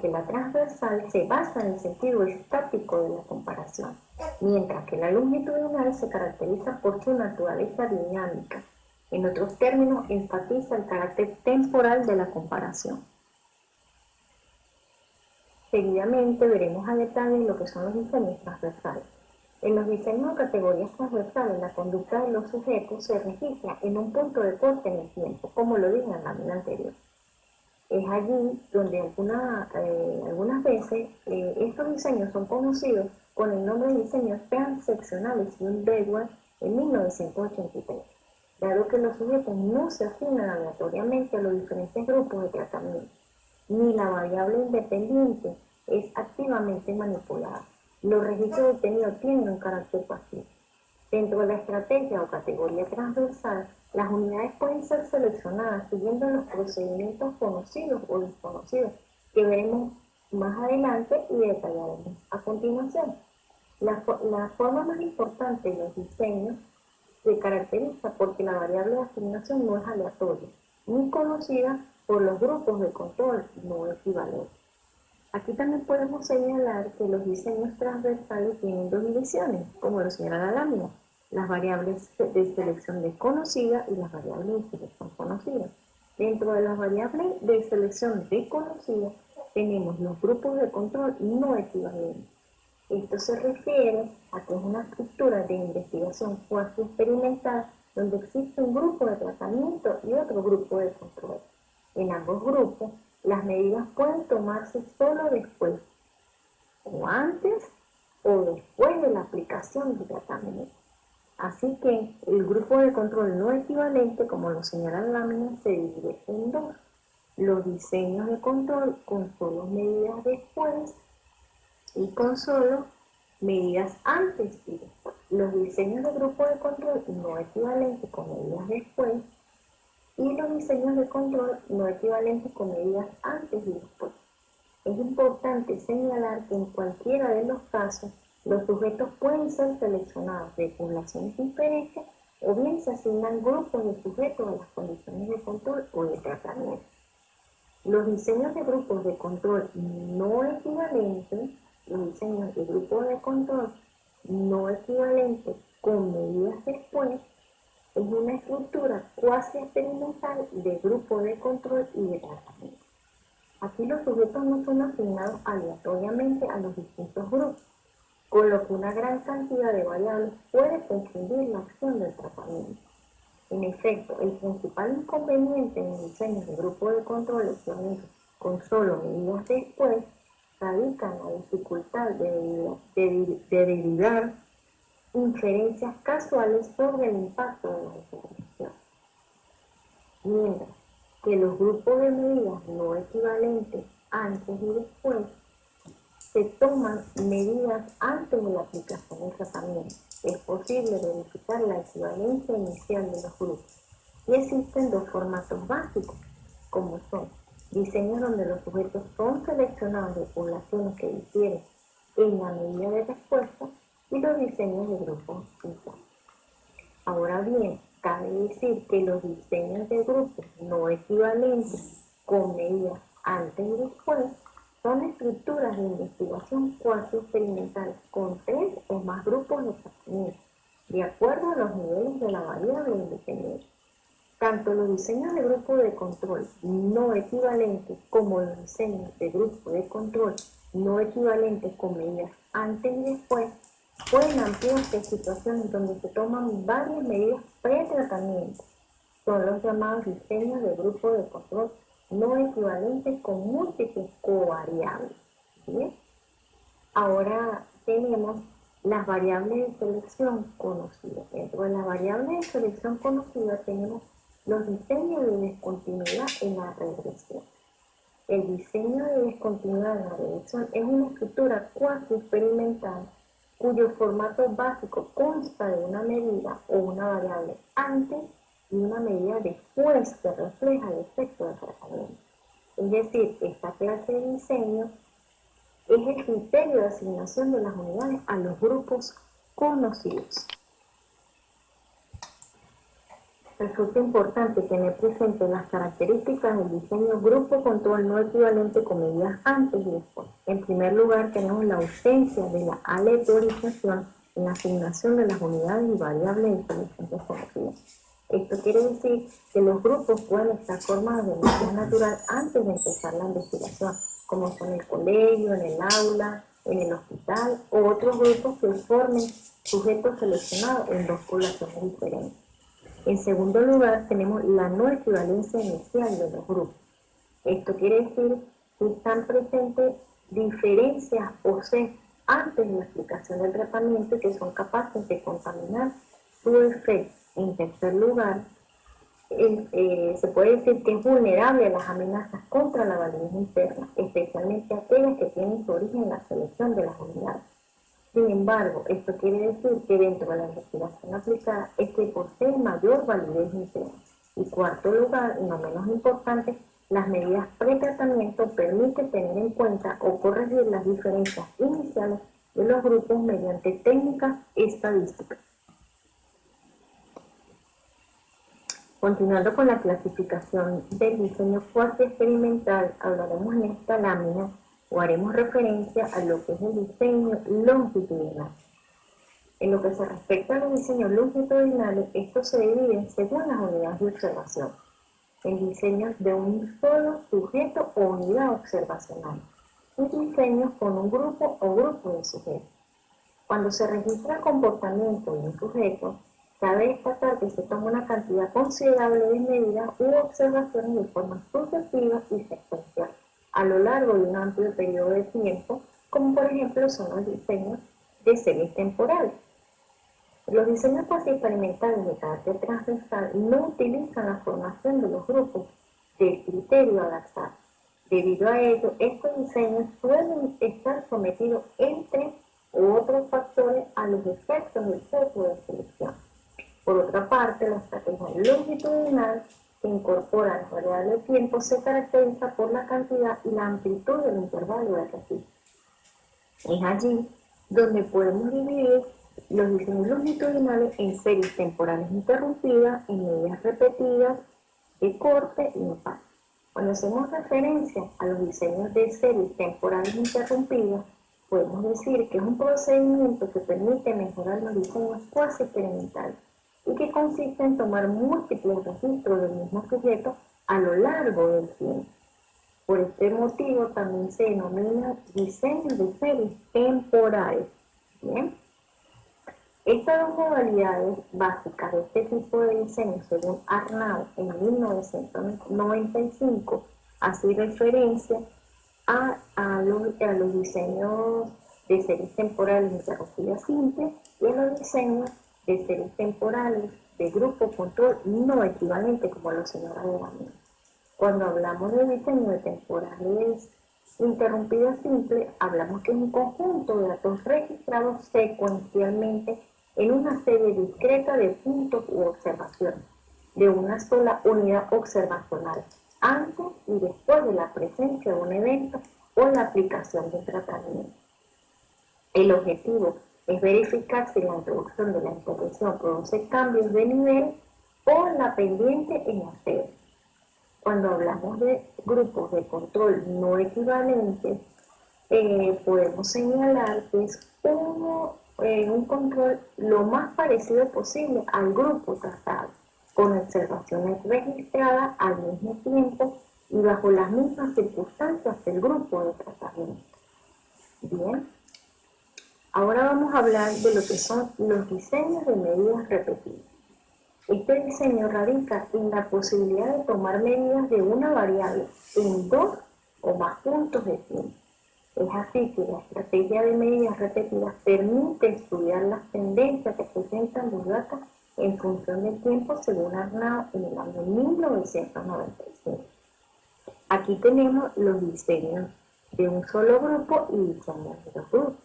la transversal se basa en el sentido estático de la comparación, mientras que la longitudinal se caracteriza por su naturaleza dinámica. En otros términos, enfatiza el carácter temporal de la comparación. Seguidamente veremos a detalle lo que son los diseños transversales. En los diseños de categorías transversales, la conducta de los sujetos se registra en un punto de corte en el tiempo, como lo dije en la lámina anterior. Es allí donde algunas veces estos diseños son conocidos con el nombre de diseños transeccionales y un Bedwell en 1983, dado que los sujetos no se asignan aleatoriamente a los diferentes grupos de tratamiento, ni la variable independiente es activamente manipulada. Los registros obtenidos tienen un carácter pasivo. Dentro de la estrategia o categoría transversal, las unidades pueden ser seleccionadas siguiendo los procedimientos conocidos o desconocidos que veremos más adelante y detallaremos a continuación. La forma más importante de los diseños se caracteriza porque la variable de asignación no es aleatoria, ni conocida por los grupos de control no equivalentes. Aquí también podemos señalar que los diseños transversales tienen dos divisiones, como lo señala la lámina: las variables de selección desconocida y las variables de selección conocida. Dentro de las variables de selección desconocida tenemos los grupos de control no equivalentes. Esto se refiere a que es una estructura de investigación cuasi experimental donde existe un grupo de tratamiento y otro grupo de control. En ambos grupos, las medidas pueden tomarse solo después, o antes o después de la aplicación del tratamiento. Así que el grupo de control no equivalente, como lo señala la lámina, se divide en dos: los diseños de control con solo medidas después y con solo medidas antes y después. Los diseños de grupo de control no equivalente con medidas después y los diseños de control no equivalentes con medidas antes y después. Es importante señalar que en cualquiera de los casos, los sujetos pueden ser seleccionados de poblaciones diferentes o bien se asignan grupos de sujetos a las condiciones de control o de tratamiento. Los diseños de grupos de control no equivalentes, los diseños de grupos de control no equivalentes con medidas después, es una estructura cuasi experimental de grupo de control y de tratamiento. Aquí los sujetos no son asignados aleatoriamente a los distintos grupos, con lo que una gran cantidad de variables puede confundir la acción del tratamiento. En efecto, el principal inconveniente en el diseño de grupo de control obtenido con solo medidas después radica en la dificultad de derivar inferencias casuales sobre el impacto de la intervención. Mientras que los grupos de medidas no equivalentes antes y después se toman medidas antes de la aplicación del tratamiento. Es posible verificar la equivalencia inicial de los grupos. Y existen dos formatos básicos, como son diseños donde los sujetos son seleccionados de poblaciones que difieren en la medida de respuesta y los diseños de grupos iguales. Ahora bien, cabe decir que los diseños de grupos no equivalentes con medidas antes y después son estructuras de investigación cuasi experimental con 3 o más grupos de tratamiento, de acuerdo a los niveles de la variable independiente. Tanto los diseños de grupo de control no equivalentes como los diseños de grupo de control no equivalentes con medidas antes y después pueden ampliarse a situaciones donde se toman varias medidas pre-tratamiento. Son los llamados diseños de grupo de control no equivalentes con múltiples covariables. ¿Bien? Ahora tenemos las variables de selección conocidas. Dentro de las variables de selección conocidas tenemos los diseños de discontinuidad en la regresión. El diseño de descontinuidad en la revisión es una estructura cuasi experimental cuyo formato básico consta de una medida o una variable antes y una medida después que refleja el efecto del tratamiento. Es decir, esta clase de diseño es el criterio de asignación de las unidades a los grupos conocidos. Resulta importante tener presente las características del diseño grupo control no equivalente con medidas antes y después. En primer lugar, tenemos la ausencia de la aleatorización en la asignación de las unidades y variables inteligentes conocidas. Esto quiere decir que los grupos pueden estar formados de manera natural antes de empezar la investigación, como son en el colegio, en el aula, en el hospital, o otros grupos que formen sujetos seleccionados en dos poblaciones diferentes. En segundo lugar, tenemos la no equivalencia inicial de los grupos. Esto quiere decir que están presentes diferencias o sesgos antes de la aplicación del tratamiento que son capaces de contaminar su efecto. En tercer lugar, se puede decir que es vulnerable a las amenazas contra la validez interna, especialmente aquellas que tienen su origen en la selección de las unidades. Sin embargo, esto quiere decir que dentro de la investigación aplicada es que posee mayor validez interna. Y cuarto lugar, y no menos importante, las medidas pre-tratamiento permiten tener en cuenta o corregir las diferencias iniciales de los grupos mediante técnicas estadísticas. Continuando con la clasificación del diseño cuasi experimental, hablaremos en esta lámina o haremos referencia a lo que es el diseño longitudinal. En lo que se respecta a los diseños longitudinales, estos se dividen según las unidades de observación, en diseños de un solo sujeto o unidad observacional, y diseños con un grupo o grupo de sujetos. Cuando se registra el comportamiento de un sujeto, cabe destacar que se toma una cantidad considerable de medidas u observaciones de forma sucesiva y secuencial a lo largo de un amplio periodo de tiempo, como por ejemplo son los diseños de series temporales. Los diseños cuasi experimentales de carácter transversal no utilizan la formación de los grupos del criterio adaptado. Debido a ello, estos diseños suelen estar sometidos, entre otros factores, a los efectos del sesgo de selección. Por otra parte, la estrategia longitudinal que incorpora la variable de tiempo se caracteriza por la cantidad y la amplitud del intervalo de registro. Es allí donde podemos dividir los diseños longitudinales en series temporales interrumpidas, en medidas repetidas, de corte y impacto. Cuando hacemos referencia a los diseños de series temporales interrumpidas, podemos decir que es un procedimiento que permite mejorar los diseños cuasi experimentales y que consiste en tomar múltiples registros del mismo sujeto a lo largo del tiempo. Por este motivo también se denomina diseños de series temporales. Bien. Estas dos modalidades básicas de este tipo de diseño, según Arnaud en 1995, hace referencia a los diseños de series temporales interrumpidas simples y a los diseños de series temporales de grupo control no equivalente, como lo señala de la misma. Cuando hablamos de diseño de temporales interrumpidas simples, hablamos que es un conjunto de datos registrados secuencialmente en una serie discreta de puntos u observaciones de una sola unidad observacional, antes y después de la presencia de un evento o la aplicación de tratamiento. El objetivo es verificar si la introducción de la intervención produce cambios de nivel o la pendiente en la serie. Cuando hablamos de grupos de control no equivalentes, podemos señalar que es un control lo más parecido posible al grupo tratado, con observaciones registradas al mismo tiempo y bajo las mismas circunstancias del grupo de tratamiento. Bien, ahora vamos a hablar de lo que son los diseños de medidas repetidas. Este diseño radica en la posibilidad de tomar medidas de una variable en dos o más puntos de tiempo. Es así que la estrategia de medidas repetidas permite estudiar las tendencias que presentan los datos en función del tiempo, según Arnaud en el año 1995. Aquí tenemos los diseños de un solo grupo y diseños de dos grupos.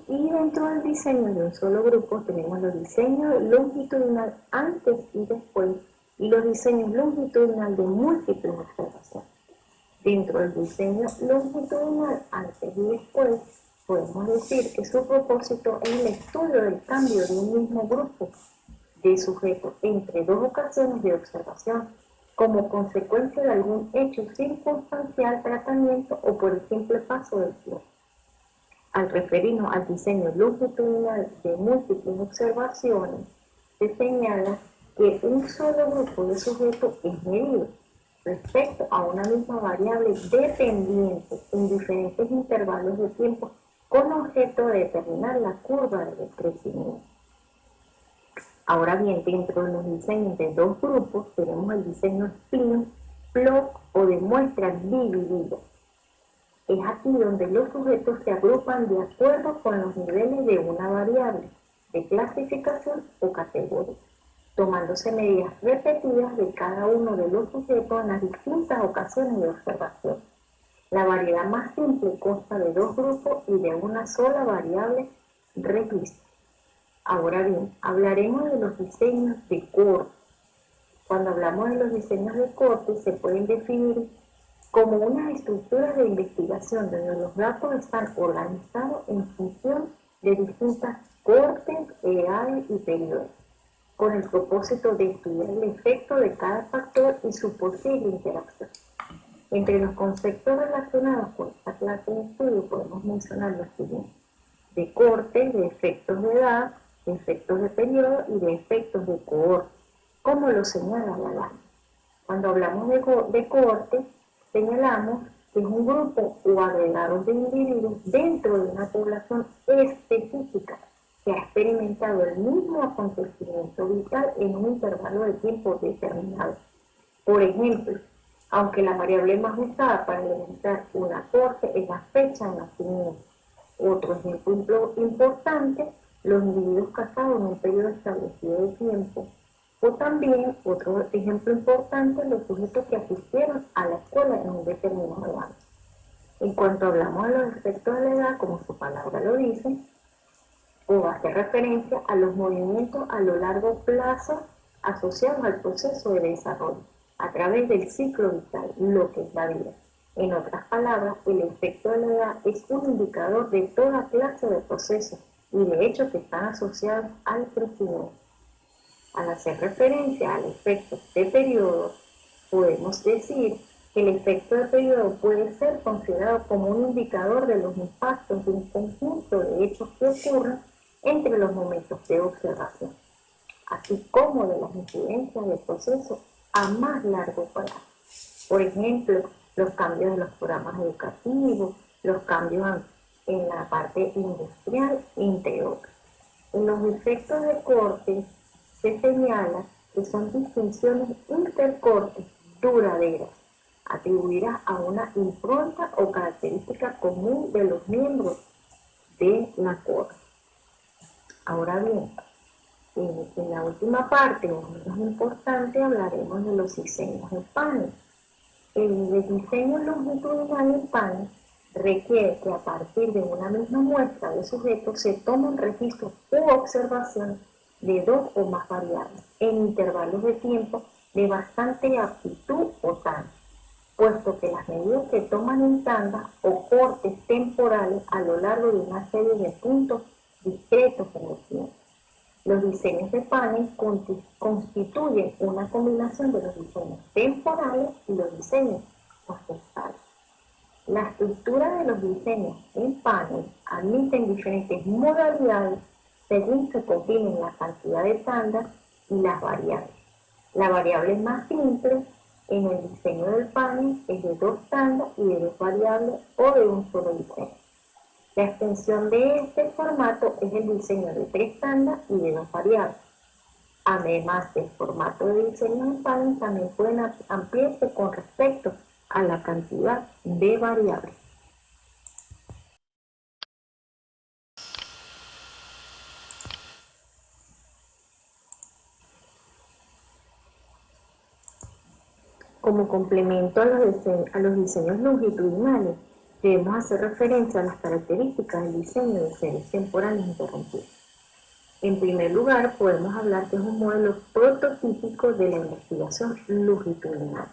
Y dentro del diseño de un solo grupo tenemos los diseños longitudinal antes y después y los diseños longitudinal de múltiples observaciones. Dentro del diseño longitudinal antes y después podemos decir que su propósito es el estudio del cambio de un mismo grupo de sujetos entre dos ocasiones de observación como consecuencia de algún hecho circunstancial, tratamiento o por el simple paso del tiempo. Al referirnos al diseño longitudinal de múltiples observaciones, se señala que un solo grupo de sujetos es medido respecto a una misma variable dependiente en diferentes intervalos de tiempo con objeto de determinar la curva de crecimiento. Ahora bien, dentro de los diseños de dos grupos tenemos el diseño spin, block o de muestras divididas. Es aquí donde los sujetos se agrupan de acuerdo con los niveles de una variable de clasificación o categoría, tomándose medidas repetidas de cada uno de los sujetos en las distintas ocasiones de observación. La variedad más simple consta de dos grupos y de una sola variable registro. Ahora bien, hablaremos de los diseños de corte. Cuando hablamos de los diseños de corte, se pueden definir como unas estructuras de investigación donde los datos están organizados en función de distintas cortes, edades y periodos, con el propósito de estudiar el efecto de cada factor y su posible interacción. Entre los conceptos relacionados con esta clase de estudio podemos mencionar los siguientes: de corte, de efectos de edad, de efectos de periodo y de efectos de cohorte, como lo señala la LAM. Cuando hablamos de cohorte, señalamos que es un grupo o agregados de individuos dentro de una población específica que ha experimentado el mismo acontecimiento vital en un intervalo de tiempo determinado. Por ejemplo, aunque la variable más usada para delimitar una corte es la fecha de nacimiento. Otro ejemplo importante, los individuos casados en un periodo establecido de tiempo. O también, otro ejemplo importante, los sujetos que asistieron a la escuela en un determinado año. En cuanto hablamos de los efectos de la edad, como su palabra lo dice, o hace referencia a los movimientos a lo largo plazo asociados al proceso de desarrollo, a través del ciclo vital, lo que es la vida. En otras palabras, el efecto de la edad es un indicador de toda clase de procesos y de hechos que están asociados al crecimiento. Al hacer referencia al efecto de periodo, podemos decir que el efecto de periodo puede ser considerado como un indicador de los impactos de un conjunto de hechos que ocurren entre los momentos de observación, así como de las incidencias del proceso a más largo plazo. Por ejemplo, los cambios de los programas educativos, los cambios en la parte industrial, entre otros. En los efectos de corte se señala que son distinciones intercortes duraderas, atribuidas a una impronta o característica común de los miembros de la corte. Ahora bien, en la última parte, no menos importante, hablaremos de los diseños en panel. El diseño longitudinal en panel requiere que a partir de una misma muestra de sujetos se tomen registros u observaciones de dos o más variables en intervalos de tiempo de bastante amplitud o tanda, puesto que las medidas se toman en tandas o cortes temporales a lo largo de una serie de puntos discretos en el tiempo. Los diseños de panel constituyen una combinación de los diseños temporales y los diseños conceptuales. La estructura de los diseños en panel admiten diferentes modalidades según se combinen la cantidad de tandas y las variables. La variable más simple en el diseño del panel es de dos tandas y de dos variables o de un solo diseño. La extensión de este formato es el diseño de tres tandas y de dos variables. Además del formato de diseño en panel, también pueden ampliarse con respecto a la cantidad de variables. Como complemento a los diseños longitudinales, debemos hacer referencia a las características del diseño de series temporales interrumpidas. En primer lugar, podemos hablar que es un modelo prototípico de la investigación longitudinal.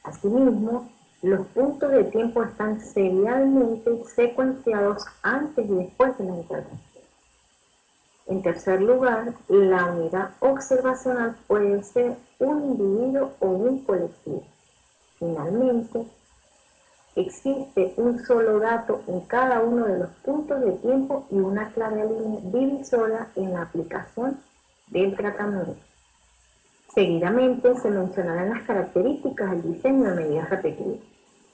Asimismo, los puntos de tiempo están serialmente secuenciados antes y después de la intervención. En tercer lugar, la unidad observacional puede ser un individuo o un colectivo. Finalmente, existe un solo dato en cada uno de los puntos de tiempo y una clara línea divisora en la aplicación del tratamiento. Seguidamente se mencionarán las características del diseño de medidas repetidas.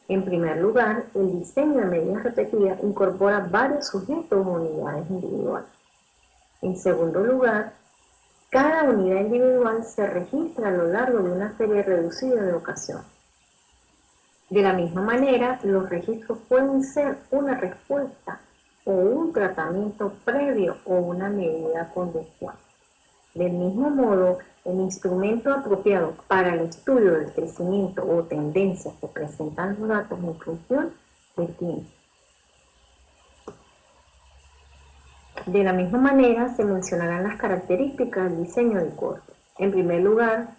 En primer lugar, el diseño de medidas repetidas incorpora varios sujetos o unidades individuales. En segundo lugar, cada unidad individual se registra a lo largo de una serie reducida de ocasiones. De la misma manera, los registros pueden ser una respuesta o un tratamiento previo o una medida conductual. Del mismo modo, el instrumento apropiado para el estudio del crecimiento o tendencias que presentan los datos en función del tiempo. De la misma manera, se mencionarán las características del diseño del corte. En primer lugar,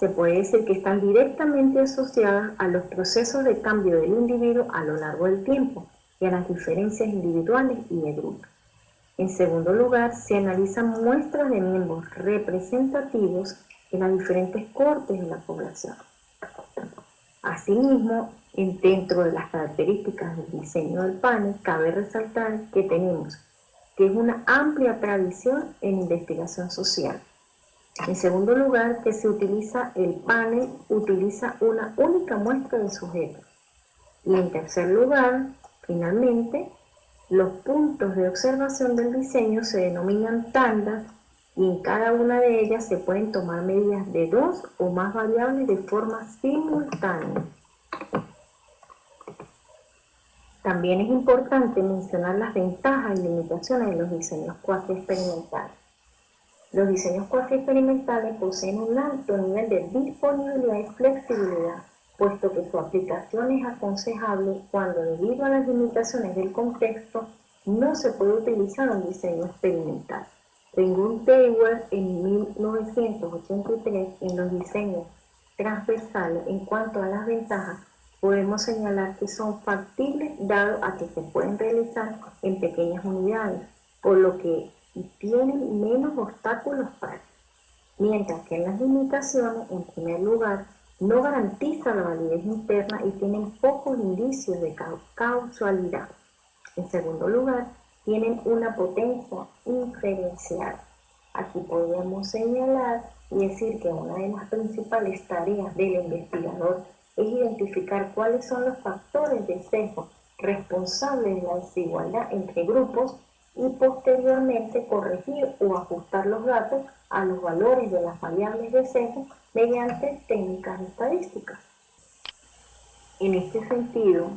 se puede decir que están directamente asociadas a los procesos de cambio del individuo a lo largo del tiempo y a las diferencias individuales y de grupo. En segundo lugar, se analizan muestras de miembros representativos en las diferentes cortes de la población. Asimismo, dentro de las características del diseño del panel, cabe resaltar que tenemos que es una amplia tradición en investigación social. En segundo lugar, que el panel utiliza una única muestra de sujetos. Y en tercer lugar, finalmente, los puntos de observación del diseño se denominan tandas y en cada una de ellas se pueden tomar medidas de 2 o más variables de forma simultánea. También es importante mencionar las ventajas y limitaciones de los diseños cuasi experimentales. Los diseños cuasi experimentales poseen un alto nivel de disponibilidad y flexibilidad, puesto que su aplicación es aconsejable cuando, debido a las limitaciones del contexto, no se puede utilizar un diseño experimental. Según Dewar, en 1983, en los diseños transversales, en cuanto a las ventajas, podemos señalar que son factibles dado a que se pueden realizar en pequeñas unidades, por lo que tienen menos obstáculos prácticos, mientras que en las limitaciones, en primer lugar, no garantiza la validez interna y tienen pocos indicios de causalidad. En segundo lugar, tienen una potencia inferencial. Aquí podemos señalar y decir que una de las principales tareas del investigador es identificar cuáles son los factores de sesgo responsables de la desigualdad entre grupos y posteriormente corregir o ajustar los datos a los valores de las variables de sesgo mediante técnicas estadísticas. En este sentido,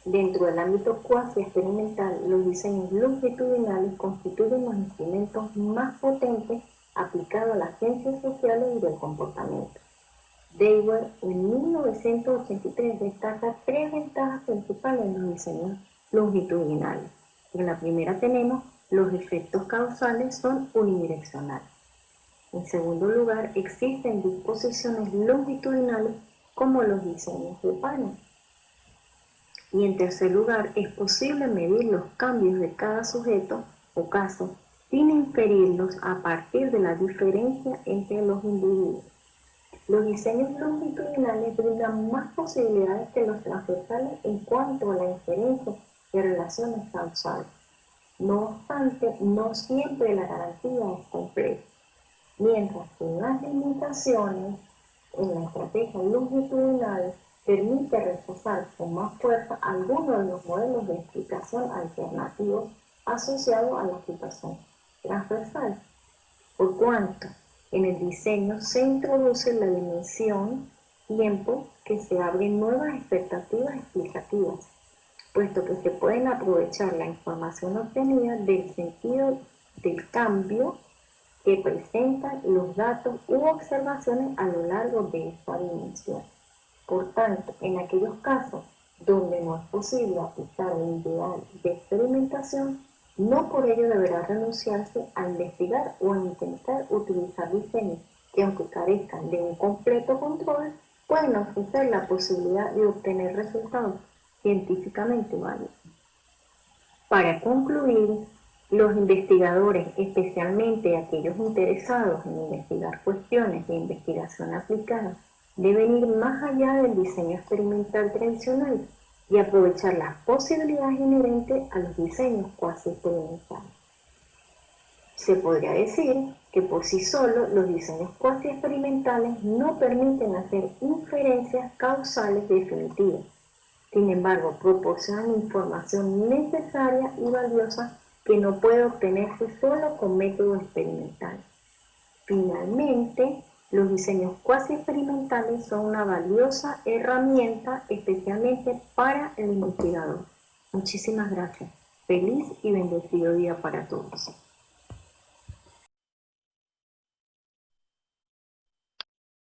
dentro del ámbito cuasi experimental, los diseños longitudinales constituyen los instrumentos más potentes aplicados a las ciencias sociales y del comportamiento. Dewar en 1983 destaca 3 ventajas principales en los diseños longitudinales. En la primera tenemos los efectos causales son unidireccionales. En segundo lugar, existen disposiciones longitudinales como los diseños de panel. Y en tercer lugar, es posible medir los cambios de cada sujeto o caso sin inferirlos a partir de la diferencia entre los individuos. Los diseños longitudinales brindan más posibilidades que los transversales en cuanto a la inferencia de relaciones causales. No obstante, no siempre la garantía es completa, mientras que las limitaciones en la estrategia longitudinal permite reforzar con más fuerza algunos de los modelos de explicación alternativos asociados a la situación transversal, por cuanto en el diseño se introduce la dimensión tiempo que se abren nuevas expectativas explicativas, puesto que se pueden aprovechar la información obtenida del sentido del cambio que presentan los datos u observaciones a lo largo de esta dimensión. Por tanto, en aquellos casos donde no es posible aplicar el ideal de experimentación, no por ello deberá renunciarse a investigar o a intentar utilizar diseños que, aunque carezcan de un completo control, pueden ofrecer la posibilidad de obtener resultados científicamente válidos. Para concluir, los investigadores, especialmente aquellos interesados en investigar cuestiones de investigación aplicada, deben ir más allá del diseño experimental tradicional y aprovechar las posibilidades inherentes a los diseños cuasi experimentales. Se podría decir que por sí solos los diseños cuasi experimentales no permiten hacer inferencias causales definitivas. Sin embargo, proporcionan información necesaria y valiosa que no puede obtenerse solo con métodos experimentales. Finalmente, los diseños cuasi experimentales son una valiosa herramienta especialmente para el investigador. Muchísimas gracias. Feliz y bendecido día para todos.